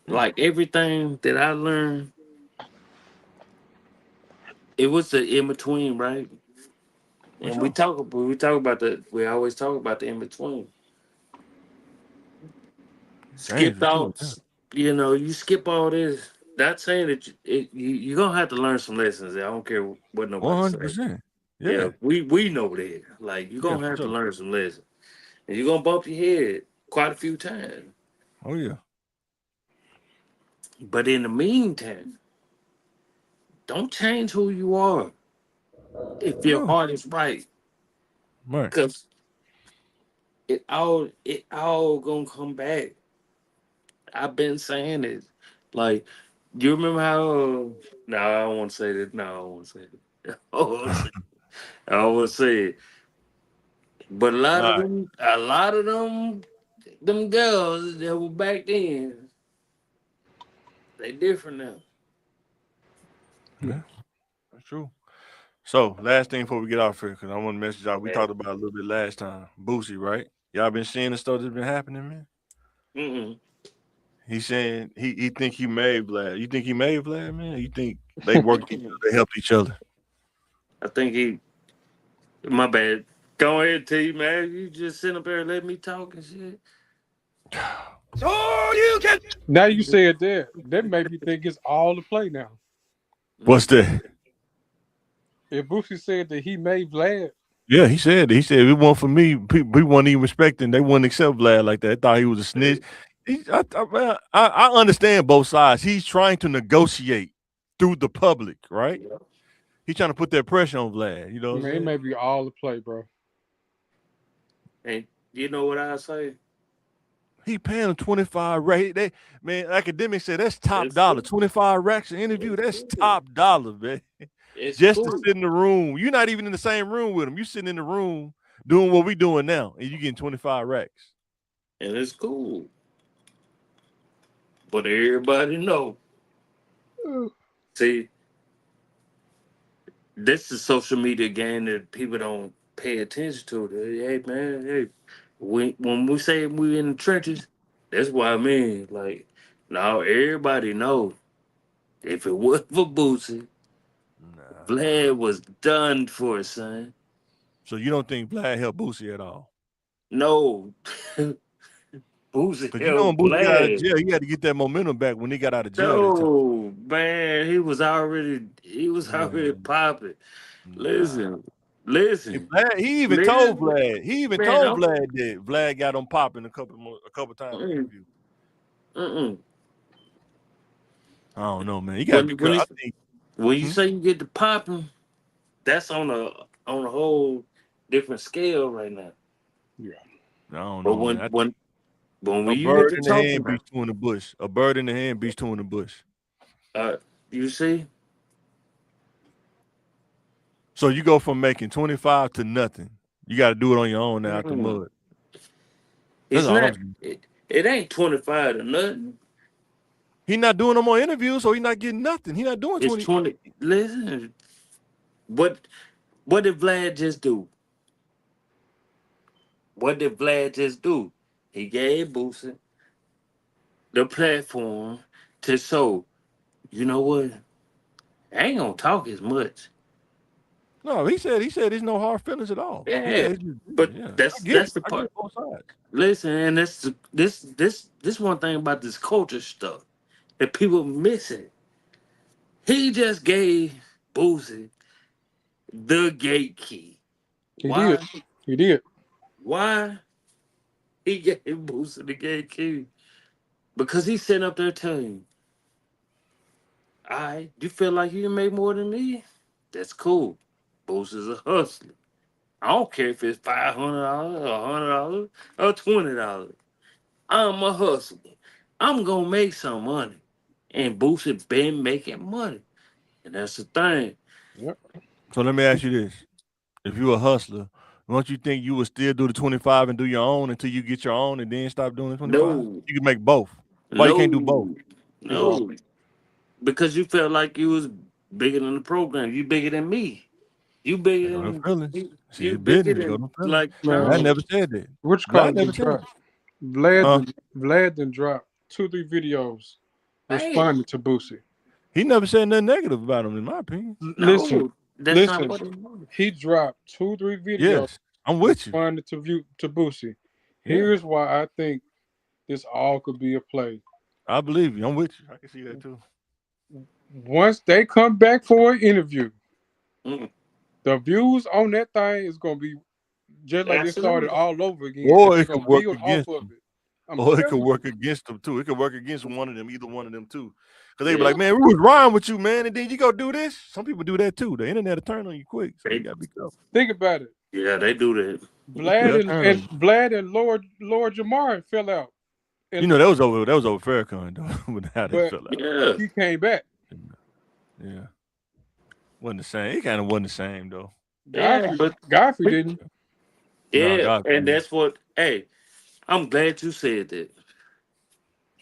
[SPEAKER 1] Yeah.
[SPEAKER 4] Like everything that I learned, it was the in between, right?
[SPEAKER 1] For
[SPEAKER 4] And we
[SPEAKER 1] sure.
[SPEAKER 4] talk we always talk about the in between. Skip
[SPEAKER 1] Dangerous too.
[SPEAKER 4] out,
[SPEAKER 1] Yeah.
[SPEAKER 4] you skip all this. Not saying that you're gonna have to learn some lessons. I don't care what nobody say.
[SPEAKER 1] 100%.
[SPEAKER 4] Yeah,
[SPEAKER 1] Yeah.
[SPEAKER 4] we know that. Like you're
[SPEAKER 1] Yeah,
[SPEAKER 4] gonna
[SPEAKER 1] for
[SPEAKER 4] have to
[SPEAKER 1] sure.
[SPEAKER 4] learn some lessons, and you're gonna bump your head quite a few times.
[SPEAKER 1] Oh yeah.
[SPEAKER 4] But in the meantime, don't change who you are if your
[SPEAKER 1] No.
[SPEAKER 4] heart is right,
[SPEAKER 1] Right.
[SPEAKER 4] because it all gonna come back. I've been saying it. Like, you remember how? No, I don't want to say that. No, I don't want to say it. I don't want to say. I don't want to say it. But
[SPEAKER 1] All right.
[SPEAKER 4] a lot of them girls that were back then, they different now.
[SPEAKER 1] Yeah, that's true. So last thing before we get off here, because I want to message y'all. We
[SPEAKER 4] Man.
[SPEAKER 1] talked about it a little bit last time. Boosie, right? Y'all been seeing the stuff that's been happening, man.
[SPEAKER 4] Mm-mm.
[SPEAKER 1] He's saying he think he made Vlad. You think he made Vlad, man? You think they worked each other, they helped each other?
[SPEAKER 4] I think he. My bad. Go ahead, T, man. You just sit up there and let me talk and shit.
[SPEAKER 2] Now you said that made me think it's all the play now.
[SPEAKER 1] What's
[SPEAKER 4] Mm.
[SPEAKER 1] that?
[SPEAKER 2] If Boosie said that he made Vlad,
[SPEAKER 1] Yeah, he said it wasn't for me. People wasn't even respecting. They wouldn't accept Vlad like that. They thought he was a snitch. I understand both sides. He's trying to negotiate through the public, right?
[SPEAKER 4] Yeah.
[SPEAKER 1] He's trying to put that pressure on Vlad. You know what I'm
[SPEAKER 2] man, it
[SPEAKER 1] saying?
[SPEAKER 2] may be all the play, bro.
[SPEAKER 4] And you know what I say?
[SPEAKER 1] He paying him 25 racks. They man, academics say that's top
[SPEAKER 4] It's
[SPEAKER 1] dollar.
[SPEAKER 4] cool.
[SPEAKER 1] 25 racks an interview.
[SPEAKER 4] It's
[SPEAKER 1] That's
[SPEAKER 4] cool.
[SPEAKER 1] top dollar, man.
[SPEAKER 4] It's
[SPEAKER 1] Just to
[SPEAKER 4] cool.
[SPEAKER 1] sit in the room. You're not even in the same room with him. You sitting in the room doing what we doing now, and you getting 25 racks.
[SPEAKER 4] And it's cool. But everybody know. See, this is social media game that people don't pay attention to. Hey man, hey, when we say we in the trenches, that's what I mean. Like now everybody know if it wasn't for Boosie,
[SPEAKER 1] Nah.
[SPEAKER 4] Vlad was done for, son.
[SPEAKER 1] So you don't think Vlad helped Boosie at all?
[SPEAKER 4] No, Boosie
[SPEAKER 1] Because you know when
[SPEAKER 4] held
[SPEAKER 1] Boosie got out of
[SPEAKER 4] Vlad.
[SPEAKER 1] jail, he had to get that momentum back when he got out of jail that time.
[SPEAKER 4] No, man, he was already
[SPEAKER 1] Man,
[SPEAKER 4] popping.
[SPEAKER 1] nah.
[SPEAKER 4] Listen, listen,
[SPEAKER 1] He even told
[SPEAKER 4] listen,
[SPEAKER 1] Vlad. He even
[SPEAKER 4] man.
[SPEAKER 1] told Vlad that Vlad got him popping a couple times in the
[SPEAKER 4] Mm,
[SPEAKER 1] interview.
[SPEAKER 4] mm-mm.
[SPEAKER 1] I don't know, man. You got to
[SPEAKER 4] When
[SPEAKER 1] be.
[SPEAKER 4] when,
[SPEAKER 1] I
[SPEAKER 4] it's,
[SPEAKER 1] think.
[SPEAKER 4] when you
[SPEAKER 1] Hmm?
[SPEAKER 4] say you get the popping, that's on a whole different scale right now.
[SPEAKER 2] Yeah.
[SPEAKER 1] I don't
[SPEAKER 4] But
[SPEAKER 1] know,
[SPEAKER 4] when
[SPEAKER 1] man.
[SPEAKER 4] when but
[SPEAKER 1] A
[SPEAKER 4] when you get
[SPEAKER 1] bird
[SPEAKER 4] to
[SPEAKER 1] in the hand
[SPEAKER 4] talking,
[SPEAKER 1] beats two in the bush. A bird in the hand beats two in the bush.
[SPEAKER 4] uh, you see,
[SPEAKER 1] So you go from making 25 to nothing. You got to do it on your own now out the
[SPEAKER 4] mm,
[SPEAKER 1] mud. That's
[SPEAKER 4] it's
[SPEAKER 1] all I'm
[SPEAKER 4] not.
[SPEAKER 1] saying.
[SPEAKER 4] It ain't 25 or nothing.
[SPEAKER 1] He not doing no more interviews, so he not getting nothing. He not doing
[SPEAKER 4] It's
[SPEAKER 1] 20.
[SPEAKER 4] 20. Listen, what what did Vlad just do? What did Vlad just do? He gave Boosie the platform to show. You know what? I ain't gonna talk as much.
[SPEAKER 1] No, he said there's no hard feelings at all. Yeah,
[SPEAKER 4] Yeah,
[SPEAKER 1] it's just,
[SPEAKER 4] but
[SPEAKER 1] yeah.
[SPEAKER 4] that's
[SPEAKER 1] I get
[SPEAKER 4] that's
[SPEAKER 1] it.
[SPEAKER 4] the
[SPEAKER 1] I
[SPEAKER 4] part.
[SPEAKER 1] get both sides.
[SPEAKER 4] Listen, and this one thing about this culture stuff that people missing. He just gave Boosie the gate key.
[SPEAKER 2] He did.
[SPEAKER 4] Why?
[SPEAKER 2] He did.
[SPEAKER 4] Why he gave Boosie the gate key? Because he's sitting up there telling you, all right, you feel like you can make more than me? That's cool. Boosie's a hustler. I don't care if it's $500, $100, or $20. I'm a hustler. I'm gonna make some money. And Boosie been making money. And that's the thing.
[SPEAKER 2] Yep.
[SPEAKER 1] So let me ask you this: if you a hustler, don't you think you would still do the 25 and do your own until you get your own and then stop doing the 25?
[SPEAKER 4] No,
[SPEAKER 1] You can make both. Why you can't do both?
[SPEAKER 4] no,
[SPEAKER 2] Because
[SPEAKER 4] no. Because you felt like you was bigger than the program. You bigger than me. You bigger
[SPEAKER 1] They go to
[SPEAKER 4] than
[SPEAKER 1] feelings. See,
[SPEAKER 4] you
[SPEAKER 1] it's
[SPEAKER 4] bigger
[SPEAKER 1] business. They go
[SPEAKER 4] than
[SPEAKER 1] to feelings.
[SPEAKER 4] like
[SPEAKER 1] Vlad
[SPEAKER 2] man,
[SPEAKER 4] no.
[SPEAKER 1] never said that.
[SPEAKER 2] which call
[SPEAKER 1] Vlad
[SPEAKER 2] it the
[SPEAKER 1] never said that.
[SPEAKER 2] drop? Vlad
[SPEAKER 1] Huh?
[SPEAKER 2] done, Vlad done dropped 2-3 videos
[SPEAKER 4] Hey,
[SPEAKER 2] responding to Boosie.
[SPEAKER 1] He never said nothing negative about him, in my opinion.
[SPEAKER 2] Listen,
[SPEAKER 4] no, that's not
[SPEAKER 2] listen.
[SPEAKER 4] what it was.
[SPEAKER 2] He dropped 2-3 videos
[SPEAKER 1] Yes, I'm with you.
[SPEAKER 2] responding to Boosie.
[SPEAKER 1] Yeah,
[SPEAKER 2] Here's why I think this all could be a play.
[SPEAKER 1] I believe you. I'm with you. I can see that too.
[SPEAKER 2] Once they come back for an interview,
[SPEAKER 4] Mm,
[SPEAKER 2] the views on that thing is gonna be just like it started
[SPEAKER 4] absolutely.
[SPEAKER 2] all over again because
[SPEAKER 1] Or
[SPEAKER 2] they're
[SPEAKER 1] it could
[SPEAKER 2] gonna
[SPEAKER 1] work
[SPEAKER 2] build off
[SPEAKER 1] against
[SPEAKER 2] of
[SPEAKER 1] them.
[SPEAKER 2] it. I'm
[SPEAKER 1] Or it could
[SPEAKER 2] telling
[SPEAKER 1] work
[SPEAKER 2] you.
[SPEAKER 1] against them too. It could work against one of them, either one of them too. Because they be
[SPEAKER 4] Yeah.
[SPEAKER 1] like, man, we was riding with you, man, and then you go do this. Some people do that too. The internet will turn on you quick, so you
[SPEAKER 4] They,
[SPEAKER 1] gotta be careful.
[SPEAKER 2] Think about it.
[SPEAKER 4] yeah, they do that.
[SPEAKER 1] They'll turn on you.
[SPEAKER 2] Vlad and Lord Jamar fell out,
[SPEAKER 1] You
[SPEAKER 2] and
[SPEAKER 1] know that was over Farrakhan though, with how they
[SPEAKER 2] but
[SPEAKER 1] fell out.
[SPEAKER 4] Yeah.
[SPEAKER 2] he came back.
[SPEAKER 1] Yeah, wasn't the same. It kind of wasn't the same though.
[SPEAKER 4] Yeah, but
[SPEAKER 2] Godfrey didn't.
[SPEAKER 1] No,
[SPEAKER 4] yeah,
[SPEAKER 1] God,
[SPEAKER 4] and that's what hey, I'm glad you said that.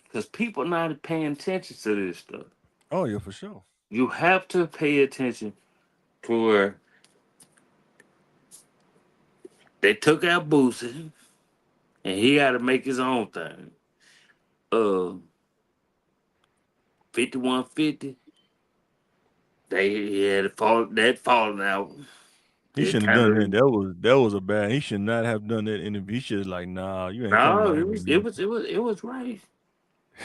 [SPEAKER 4] Because people not paying attention to this stuff.
[SPEAKER 1] oh yeah, for sure.
[SPEAKER 4] You have to pay attention to where. They took out Boosie, and he got to make his own thing. 5150. They had falling out.
[SPEAKER 1] He
[SPEAKER 4] It
[SPEAKER 1] shouldn't have
[SPEAKER 4] kind
[SPEAKER 1] done
[SPEAKER 4] of
[SPEAKER 1] that. That was a bad. He should not have done that interview. He should like, nah, you ain't coming
[SPEAKER 4] no.
[SPEAKER 1] out
[SPEAKER 4] It
[SPEAKER 1] here,
[SPEAKER 4] was it
[SPEAKER 1] man.
[SPEAKER 4] was it was it was right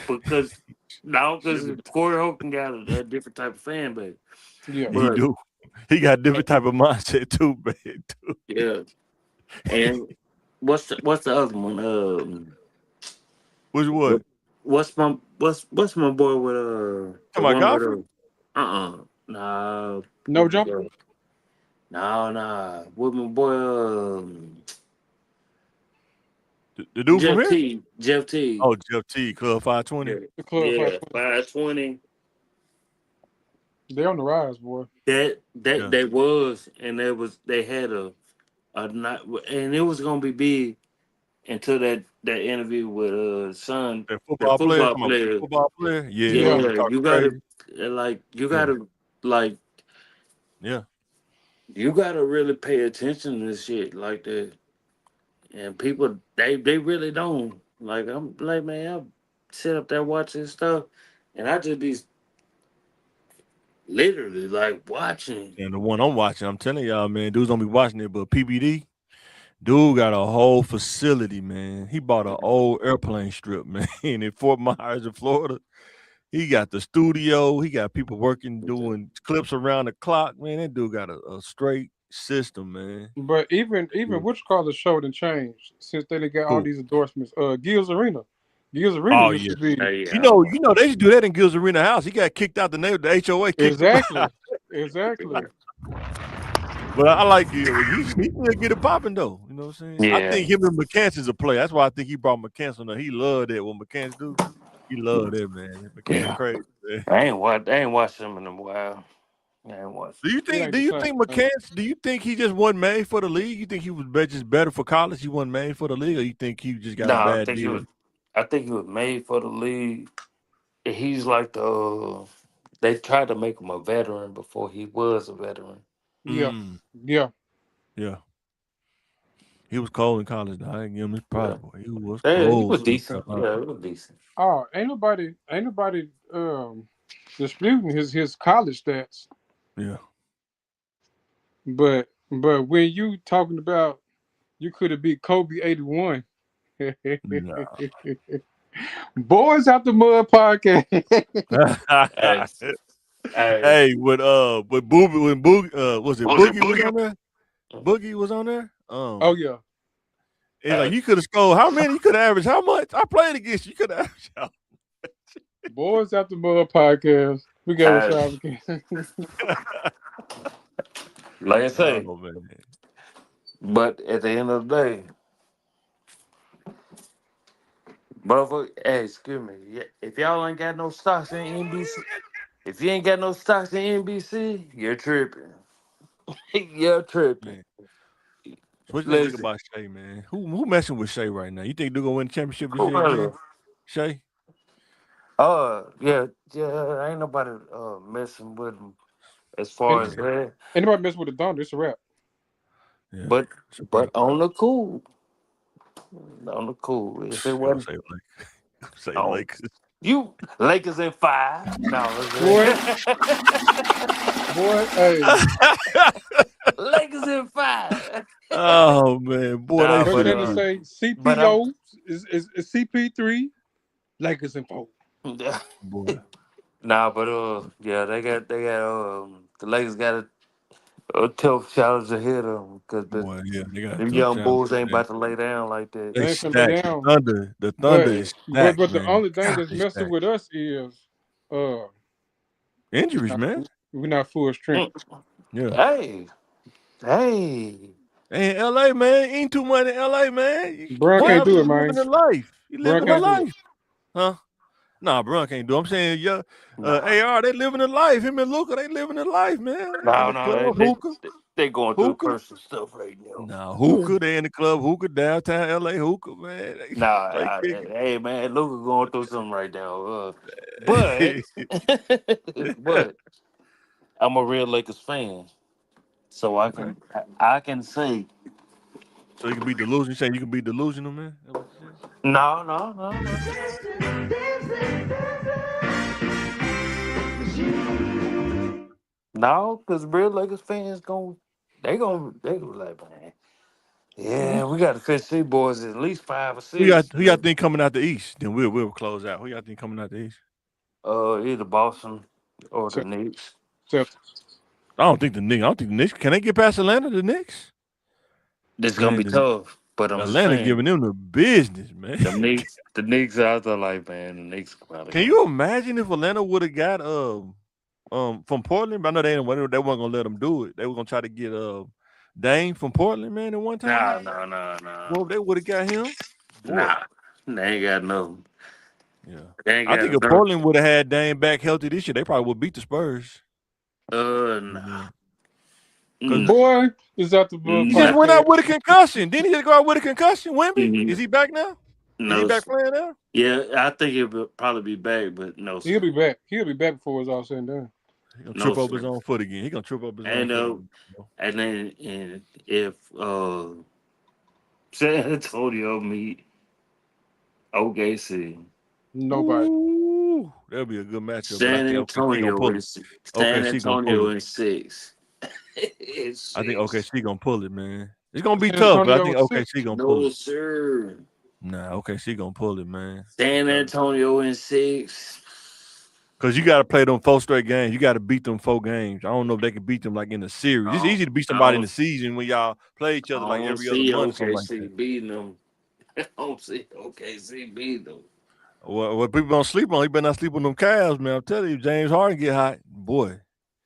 [SPEAKER 4] because now because
[SPEAKER 1] Should've-
[SPEAKER 4] Corey Holcomb got a different type of fan base,
[SPEAKER 2] Yeah.
[SPEAKER 1] He
[SPEAKER 4] but
[SPEAKER 1] do. He got a different type of mindset too, man. Too.
[SPEAKER 4] yeah. And what's the other one?
[SPEAKER 1] Which
[SPEAKER 4] What,
[SPEAKER 1] what?
[SPEAKER 4] what's my boy with the
[SPEAKER 1] Come on,
[SPEAKER 4] one with
[SPEAKER 1] Godfrey.
[SPEAKER 4] nah
[SPEAKER 2] No jumper.
[SPEAKER 4] nah with my boy
[SPEAKER 1] The dude from
[SPEAKER 4] Jeff
[SPEAKER 1] here?
[SPEAKER 4] T Jeff T
[SPEAKER 1] Oh, Jeff T, Club
[SPEAKER 4] yeah
[SPEAKER 1] 520.
[SPEAKER 2] The club
[SPEAKER 4] yeah
[SPEAKER 2] 520.
[SPEAKER 4] 520
[SPEAKER 2] They on the rise, boy.
[SPEAKER 4] that
[SPEAKER 1] Yeah.
[SPEAKER 4] they was and they had a not and it was gonna be big until that interview with son
[SPEAKER 1] That
[SPEAKER 4] the
[SPEAKER 1] football player,
[SPEAKER 4] football
[SPEAKER 1] come on,
[SPEAKER 4] player.
[SPEAKER 1] football player. Yeah,
[SPEAKER 2] Yeah.
[SPEAKER 1] when he
[SPEAKER 4] Yeah,
[SPEAKER 1] was talking crazy.
[SPEAKER 4] you
[SPEAKER 1] Yeah,
[SPEAKER 4] gotta like
[SPEAKER 1] yeah.
[SPEAKER 4] you gotta really pay attention to this shit like that. And people they really don't. Like I'm like man, I sit up there watching stuff and I just be literally like watching.
[SPEAKER 1] And the one I'm watching, I'm telling y'all, man, dudes don't be watching it, but PBD, dude got a whole facility, man. He bought an old airplane strip, man, in Fort Myers, in Florida. He got the studio. He got people working doing clips around the clock, man. That dude got a straight system, man.
[SPEAKER 2] But even which call the show done changed since they done got all
[SPEAKER 1] Cool.
[SPEAKER 2] these endorsements. Gil's Arena. Gil's Arena
[SPEAKER 1] Oh
[SPEAKER 2] used
[SPEAKER 1] yeah.
[SPEAKER 2] to be
[SPEAKER 4] Hey,
[SPEAKER 1] You know they should do that in Gil's Arena House. He got kicked out the HOA kicked him out.
[SPEAKER 2] exactly. Exactly.
[SPEAKER 1] But I like Gil. He still get it popping though. You know what I'm saying? I
[SPEAKER 4] yeah.
[SPEAKER 1] think him and McCants is a play. That's why I think he brought McCants on there. He loved that. What McCants do, he loved that, man. McCants
[SPEAKER 4] Yeah.
[SPEAKER 1] crazy, man.
[SPEAKER 4] I ain't watched them in a while. I ain't watched
[SPEAKER 1] Do you
[SPEAKER 2] It
[SPEAKER 1] think?
[SPEAKER 2] ain't
[SPEAKER 1] Do
[SPEAKER 2] the
[SPEAKER 1] you
[SPEAKER 2] same.
[SPEAKER 1] think McCants? Do you think he just wasn't made for the league? You think he was just better for college? He wasn't made for the league, or you think he just got
[SPEAKER 4] No,
[SPEAKER 1] a bad deal?
[SPEAKER 4] I think he was made for the league. He's like they tried to make him a veteran before he was a veteran.
[SPEAKER 2] Yeah.
[SPEAKER 1] Mm,
[SPEAKER 2] Yeah.
[SPEAKER 1] yeah, he was cold in college. Though. I ain't give him his
[SPEAKER 4] Yeah.
[SPEAKER 1] props, boy. He was
[SPEAKER 4] Yeah, he
[SPEAKER 1] cold.
[SPEAKER 4] was decent. Yeah, he was decent.
[SPEAKER 2] Oh, ain't nobody disputing his college stats.
[SPEAKER 1] Yeah,
[SPEAKER 2] But when you talking about you could have beat Kobe 81.
[SPEAKER 1] nah.
[SPEAKER 2] Boys out the mud podcast.
[SPEAKER 4] Hey, hey,
[SPEAKER 1] Hey, with Boogie, when Boogie, was it
[SPEAKER 4] was it
[SPEAKER 1] Boogie was
[SPEAKER 4] Boogie?
[SPEAKER 1] on there? Boogie was on there.
[SPEAKER 2] Oh yeah.
[SPEAKER 1] It's like you could have scored. How many? You could have averaged. How much? I played against you. You could have averaged.
[SPEAKER 2] Boys out the mud podcast. We got
[SPEAKER 4] Hey,
[SPEAKER 2] Rashad again.
[SPEAKER 4] like I say,
[SPEAKER 1] Oh man.
[SPEAKER 4] but at the end of the day, motherfucker, hey, excuse me. If y'all ain't got no stocks in NBC, if you ain't got no stocks in NBC, you're tripping. You're tripping.
[SPEAKER 1] Man. So what you think
[SPEAKER 4] Listen,
[SPEAKER 1] about Shea, man? Who messing with Shea right now? You think they're gonna win the championship this year
[SPEAKER 4] whoever.
[SPEAKER 1] again? Shea?
[SPEAKER 4] Yeah, ain't nobody messing with him as far
[SPEAKER 2] Ain't
[SPEAKER 4] as
[SPEAKER 1] Yeah.
[SPEAKER 4] that.
[SPEAKER 2] nobody mess with the Thunder. It's a wrap.
[SPEAKER 1] Yeah.
[SPEAKER 4] But
[SPEAKER 1] It's a
[SPEAKER 4] but
[SPEAKER 1] wrap.
[SPEAKER 4] on the cool. If it
[SPEAKER 1] Gonna
[SPEAKER 4] wasn't
[SPEAKER 1] say Lakers. Gonna say
[SPEAKER 4] on
[SPEAKER 1] Lakers.
[SPEAKER 4] you, Lakers in 5. No,
[SPEAKER 2] Boy, boy, hey.
[SPEAKER 4] Lakers in 5.
[SPEAKER 1] Oh man, boy, they
[SPEAKER 4] Nah,
[SPEAKER 2] Coach
[SPEAKER 4] but
[SPEAKER 2] Shannon
[SPEAKER 1] finna
[SPEAKER 2] say
[SPEAKER 4] but I'm
[SPEAKER 2] CPO is CP3, Lakers and 4.
[SPEAKER 1] boy.
[SPEAKER 4] nah, but yeah, they got the Lakers got a tough challenge ahead of them because
[SPEAKER 1] Boy, yeah, they got a
[SPEAKER 4] the
[SPEAKER 1] tough
[SPEAKER 4] young
[SPEAKER 1] challenge,
[SPEAKER 4] bulls ain't
[SPEAKER 1] man.
[SPEAKER 4] about to lay down like that.
[SPEAKER 1] They
[SPEAKER 2] They ain't finna lay
[SPEAKER 1] stacked.
[SPEAKER 2] down.
[SPEAKER 1] The Thunder
[SPEAKER 2] But
[SPEAKER 4] Yeah.
[SPEAKER 1] is stacked,
[SPEAKER 2] the
[SPEAKER 1] man.
[SPEAKER 2] only thing
[SPEAKER 1] God,
[SPEAKER 2] that's
[SPEAKER 1] they
[SPEAKER 2] messing
[SPEAKER 1] stacked.
[SPEAKER 2] with us is uh
[SPEAKER 1] Injuries, man.
[SPEAKER 2] we're not full strength.
[SPEAKER 4] Mm.
[SPEAKER 1] Yeah.
[SPEAKER 4] Hey, hey,
[SPEAKER 1] And LA, man, ain't too much in LA, man.
[SPEAKER 2] Bron can't
[SPEAKER 4] what?
[SPEAKER 2] do it,
[SPEAKER 1] Cavs
[SPEAKER 2] man.
[SPEAKER 1] living the life. You
[SPEAKER 2] Bron
[SPEAKER 1] living the
[SPEAKER 2] can't do it.
[SPEAKER 1] life. Huh? Nah, Bron can't do it. I'm saying, yeah,
[SPEAKER 4] Nah,
[SPEAKER 1] AR, they living the life. Him and Luca, they living the life, man. In
[SPEAKER 4] no,
[SPEAKER 1] the
[SPEAKER 4] no,
[SPEAKER 1] club,
[SPEAKER 4] they they going through
[SPEAKER 1] hookah.
[SPEAKER 4] personal stuff right now.
[SPEAKER 1] Nah, hookah, they in the club, hookah, downtown LA, hookah, man. They
[SPEAKER 4] Nah,
[SPEAKER 1] straight kicking.
[SPEAKER 4] hey man, Luca going through something right now. But but I'm a real Lakers fan, so I can say
[SPEAKER 1] So you can be delusional. You saying you can be delusional, man? That what you said?
[SPEAKER 4] No. No, because real Lakers fans they gonna like, man. Yeah, we got to catch these boys at least 5 or
[SPEAKER 1] Who
[SPEAKER 4] 6.
[SPEAKER 1] y'all think coming out the East? Then we'll close out. Who y'all think coming out the East?
[SPEAKER 4] Either Boston or the
[SPEAKER 2] Celtics.
[SPEAKER 4] Knicks.
[SPEAKER 1] I don't think the Knicks. I don't think the Knicks. Can they get past Atlanta? The Knicks?
[SPEAKER 4] This gonna
[SPEAKER 1] Man,
[SPEAKER 4] be tough, but I'm just
[SPEAKER 1] Atlanta
[SPEAKER 4] saying
[SPEAKER 1] giving them the business, man.
[SPEAKER 4] the Knicks out there like, man, the Knicks probably
[SPEAKER 1] Can
[SPEAKER 4] gonna.
[SPEAKER 1] you imagine if Atlanta would have got from Portland? But I know they weren't gonna let them do it. They were gonna try to get Dame from Portland, man, at one time.
[SPEAKER 4] No.
[SPEAKER 1] Well, if they would have got him, boy.
[SPEAKER 4] Nah, they ain't got no.
[SPEAKER 1] Yeah.
[SPEAKER 4] They ain't
[SPEAKER 1] I
[SPEAKER 4] got
[SPEAKER 1] think
[SPEAKER 4] a
[SPEAKER 1] if
[SPEAKER 4] third.
[SPEAKER 1] Portland would have had Dame back healthy this year, they probably would beat the Spurs.
[SPEAKER 4] Nah.
[SPEAKER 1] Because
[SPEAKER 2] Boy, is out the
[SPEAKER 1] he just
[SPEAKER 4] Nah.
[SPEAKER 1] went out
[SPEAKER 2] podcast.
[SPEAKER 1] with a concussion. Didn't he just go out with a concussion? Wemby?
[SPEAKER 4] Mhm.
[SPEAKER 1] Is he back now? Is he
[SPEAKER 4] No.
[SPEAKER 1] back playing now?
[SPEAKER 4] Yeah, I think it'll probably be back, but no,
[SPEAKER 2] He'll
[SPEAKER 4] sir.
[SPEAKER 2] be back. He'll be back before it's all said and done.
[SPEAKER 1] He gonna
[SPEAKER 4] No,
[SPEAKER 1] trip over his
[SPEAKER 4] sir.
[SPEAKER 1] own foot again. He gonna trip up his own
[SPEAKER 4] And
[SPEAKER 1] foot again.
[SPEAKER 4] and then and if San Antonio meet OKC,
[SPEAKER 2] Nobody.
[SPEAKER 1] Ooh, that'll be a good matchup. But I
[SPEAKER 4] San
[SPEAKER 1] think OKC gonna
[SPEAKER 4] Antonio
[SPEAKER 1] pull it.
[SPEAKER 4] is San
[SPEAKER 1] OKC gonna pull
[SPEAKER 4] Antonio
[SPEAKER 1] it.
[SPEAKER 4] in 6. It's
[SPEAKER 1] I think
[SPEAKER 4] 6.
[SPEAKER 1] OKC gonna pull it, man. It's gonna be
[SPEAKER 2] San
[SPEAKER 1] tough, but I
[SPEAKER 2] Antonio
[SPEAKER 1] think
[SPEAKER 2] was 6.
[SPEAKER 1] OKC gonna pull
[SPEAKER 4] No,
[SPEAKER 1] it.
[SPEAKER 4] sir.
[SPEAKER 1] Nah, OKC gonna pull it, man.
[SPEAKER 4] San Antonio in 6.
[SPEAKER 1] Because you got to play them 4 straight games. You got to beat them 4 games. I don't know if they can beat them like in the series. It's
[SPEAKER 4] I
[SPEAKER 1] easy to beat
[SPEAKER 4] I
[SPEAKER 1] somebody in the
[SPEAKER 4] don't,
[SPEAKER 1] season when y'all play each
[SPEAKER 4] I
[SPEAKER 1] other like
[SPEAKER 4] don't
[SPEAKER 1] every other
[SPEAKER 4] see
[SPEAKER 1] month or something like
[SPEAKER 4] OKC
[SPEAKER 1] that.
[SPEAKER 4] beating them. I don't see OKC beating them.
[SPEAKER 1] Well, what people don't sleep on, you better not sleep on them Cavs, man. I'm telling you, James Harden get hot, boy.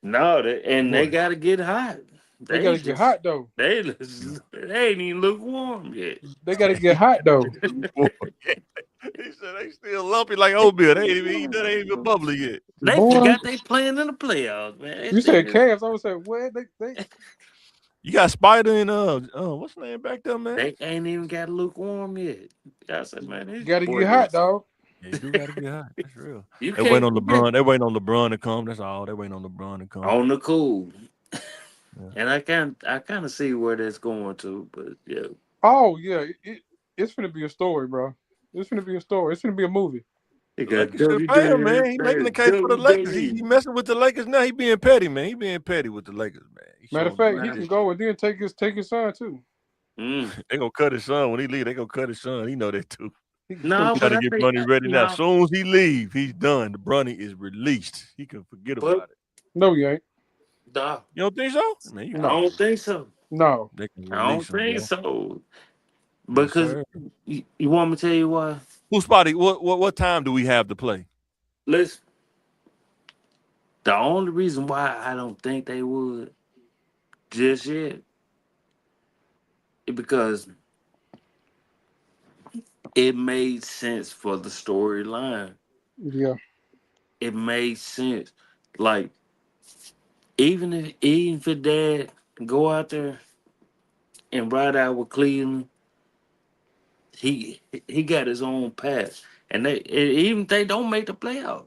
[SPEAKER 4] No, they
[SPEAKER 1] Boy.
[SPEAKER 4] got to get hot.
[SPEAKER 2] They got to get hot, though.
[SPEAKER 4] They ain't even lukewarm yet.
[SPEAKER 2] They got to get hot, though.
[SPEAKER 1] Boy. He said they still lumpy like oatmeal. They ain't even bubbly yet.
[SPEAKER 4] They
[SPEAKER 2] Boy,
[SPEAKER 4] forgot they playing in the playoffs, man.
[SPEAKER 2] you said Cavs. I was saying, what? They
[SPEAKER 1] You got Spider and what's the name back there, man?
[SPEAKER 4] They ain't even got lukewarm yet. I said, man, these
[SPEAKER 2] got to get hot,
[SPEAKER 4] boys.
[SPEAKER 2] dog.
[SPEAKER 1] Yeah, you do gotta get hot. That's real.
[SPEAKER 4] You
[SPEAKER 1] They waiting
[SPEAKER 4] can't
[SPEAKER 1] on LeBron. They waiting on LeBron to come. That's all. They waiting on LeBron to come.
[SPEAKER 4] on the cool.
[SPEAKER 1] Yeah.
[SPEAKER 4] And I kind of see where that's going to, but yeah.
[SPEAKER 2] Oh, yeah. It's going to be a story, bro. It's going to be a story. It's going to be a movie.
[SPEAKER 4] They
[SPEAKER 1] The
[SPEAKER 4] got
[SPEAKER 1] Lakers should have paid him, man. He making the case for the Lakers. He
[SPEAKER 4] WWE.
[SPEAKER 1] messing with the Lakers now. He being petty, man. He being petty with the Lakers, man.
[SPEAKER 2] Matter of fact, he can go and then take his son, too.
[SPEAKER 1] They gonna cut his son when he leave. They gonna cut his son. He know that too.
[SPEAKER 4] No,
[SPEAKER 1] He
[SPEAKER 4] but
[SPEAKER 1] gotta
[SPEAKER 4] I
[SPEAKER 1] get
[SPEAKER 4] think
[SPEAKER 1] Bronny ready now.
[SPEAKER 4] no,
[SPEAKER 1] As soon as he leave, he's done. The Bronny is released. He can forget
[SPEAKER 4] but
[SPEAKER 1] about it.
[SPEAKER 2] No, he ain't.
[SPEAKER 4] nah,
[SPEAKER 1] You don't think so? Man,
[SPEAKER 4] I don't think so.
[SPEAKER 2] No.
[SPEAKER 1] They can
[SPEAKER 4] I don't
[SPEAKER 1] release him,
[SPEAKER 4] think
[SPEAKER 1] bro.
[SPEAKER 4] so.
[SPEAKER 1] Yes,
[SPEAKER 4] Because
[SPEAKER 1] sir.
[SPEAKER 4] you want me to tell you why?
[SPEAKER 1] Who spotty? What time do we have to play?
[SPEAKER 4] Listen, the only reason why I don't think they would just yet is because it made sense for the storyline.
[SPEAKER 2] Yeah.
[SPEAKER 4] It made sense. Like even if dad go out there and ride out with Cleveland, he got his own path. And even if they don't make the playoff.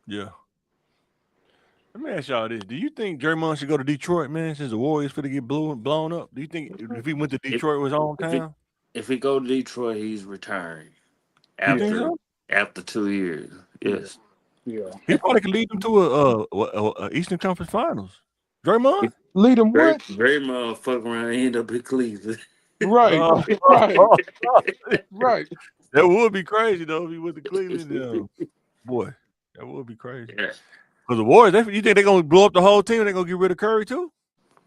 [SPEAKER 1] Yeah. Let me ask y'all this: do you think Draymond should go to Detroit, man? Since the Warriors finna get blown up, do you think if he went to
[SPEAKER 4] If
[SPEAKER 1] Detroit, it was on
[SPEAKER 4] if, it,
[SPEAKER 1] time?
[SPEAKER 4] if he go to Detroit, he's retiring
[SPEAKER 1] You think
[SPEAKER 2] Yeah.
[SPEAKER 1] so?
[SPEAKER 4] after 2 years. Yes.
[SPEAKER 2] Yeah.
[SPEAKER 1] He probably could lead them to a Eastern Conference Finals. Draymond?
[SPEAKER 2] Lead him what?
[SPEAKER 4] Draymond fuck around and end up in Cleveland.
[SPEAKER 2] Right.
[SPEAKER 1] Uh,
[SPEAKER 2] Right. Right.
[SPEAKER 1] that would be crazy though if he went to Cleveland. Boy, that would be crazy.
[SPEAKER 4] Yeah.
[SPEAKER 1] Because the Warriors, you think they're gonna blow up the whole team? They're gonna get rid of Curry too,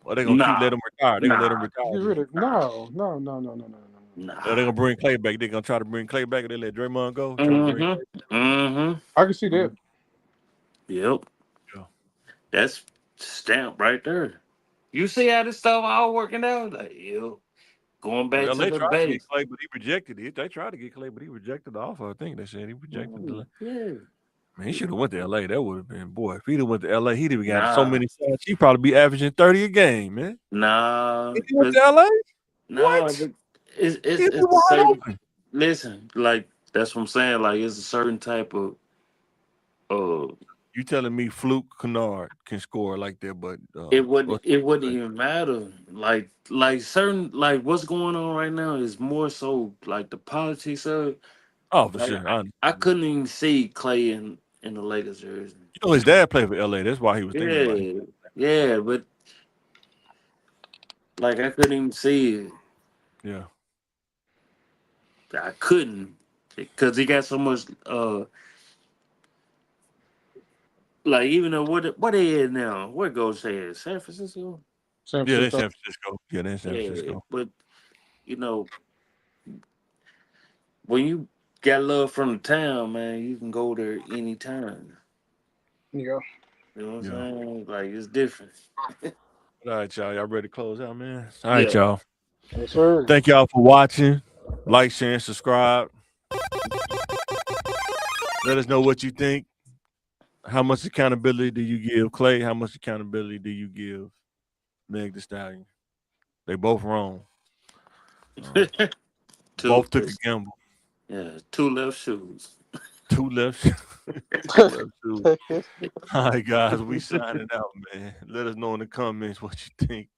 [SPEAKER 1] or they gonna
[SPEAKER 4] Nah.
[SPEAKER 1] let him retire? They're gonna let him
[SPEAKER 4] Nah.
[SPEAKER 1] retire.
[SPEAKER 2] Get rid of No.
[SPEAKER 1] Or they're gonna bring Clay back. They're gonna try to bring Clay back, and they let Draymond go. Try to bring Clay back.
[SPEAKER 4] Mm-hmm.
[SPEAKER 2] I can see that.
[SPEAKER 4] Yep.
[SPEAKER 1] Yeah.
[SPEAKER 4] That's stamp right there. You see how this stuff all working out? Like, yo, going back
[SPEAKER 1] Well,
[SPEAKER 4] to
[SPEAKER 1] they
[SPEAKER 4] the
[SPEAKER 1] tried to
[SPEAKER 4] base.
[SPEAKER 1] get Clay, but he rejected it. They tried to get Clay, but he rejected the offer. I think they said he rejected the.
[SPEAKER 4] Yeah.
[SPEAKER 1] Man, he should have went to LA. That would have been, boy. If he'd have went to LA, he'd have got so
[SPEAKER 4] Nah.
[SPEAKER 1] many shots. He'd probably be averaging 30 a game, man.
[SPEAKER 4] Nah.
[SPEAKER 1] If he went to LA,
[SPEAKER 4] Nah,
[SPEAKER 1] what?
[SPEAKER 4] but it's
[SPEAKER 1] He'd be
[SPEAKER 4] a
[SPEAKER 1] wide
[SPEAKER 4] certain
[SPEAKER 1] open.
[SPEAKER 4] listen, like that's what I'm saying. Like it's a certain type of
[SPEAKER 1] You You telling me Fluke Kennard can score like that, but
[SPEAKER 4] It wouldn't even matter. Like certain like what's going on right now is more so like the politics of it.
[SPEAKER 1] oh for
[SPEAKER 4] Like
[SPEAKER 1] sure.
[SPEAKER 4] I couldn't even see Clay in the Lakers jersey.
[SPEAKER 1] You know his dad played for LA. That's why he was thinking about it.
[SPEAKER 4] Yeah, but like I couldn't even see it.
[SPEAKER 1] Yeah.
[SPEAKER 4] I couldn't because he got so much like even though what they in now, where goes say San Francisco?
[SPEAKER 2] San
[SPEAKER 1] Yeah, they're
[SPEAKER 2] Francisco.
[SPEAKER 1] San Francisco. Yeah, they're in San
[SPEAKER 4] Yeah,
[SPEAKER 1] Francisco.
[SPEAKER 4] but you know, when you got love from the town, man, you can go there anytime.
[SPEAKER 2] Yeah.
[SPEAKER 4] You know what I'm
[SPEAKER 1] Yeah.
[SPEAKER 4] saying? Like it's different.
[SPEAKER 1] All right, y'all. Y'all ready to close out, man? All right,
[SPEAKER 4] Yeah.
[SPEAKER 1] y'all.
[SPEAKER 2] Yes, sir.
[SPEAKER 1] Thank y'all for watching. Like, share, and subscribe. Let us know what you think. How much accountability do you give Klay? How much accountability do you give Meg The Stallion? They both wrong. Both took a gamble.
[SPEAKER 4] Yeah, two left shoes.
[SPEAKER 1] Two left. Two left shoes. All right, guys. We signing out, man. Let us know in the comments what you think.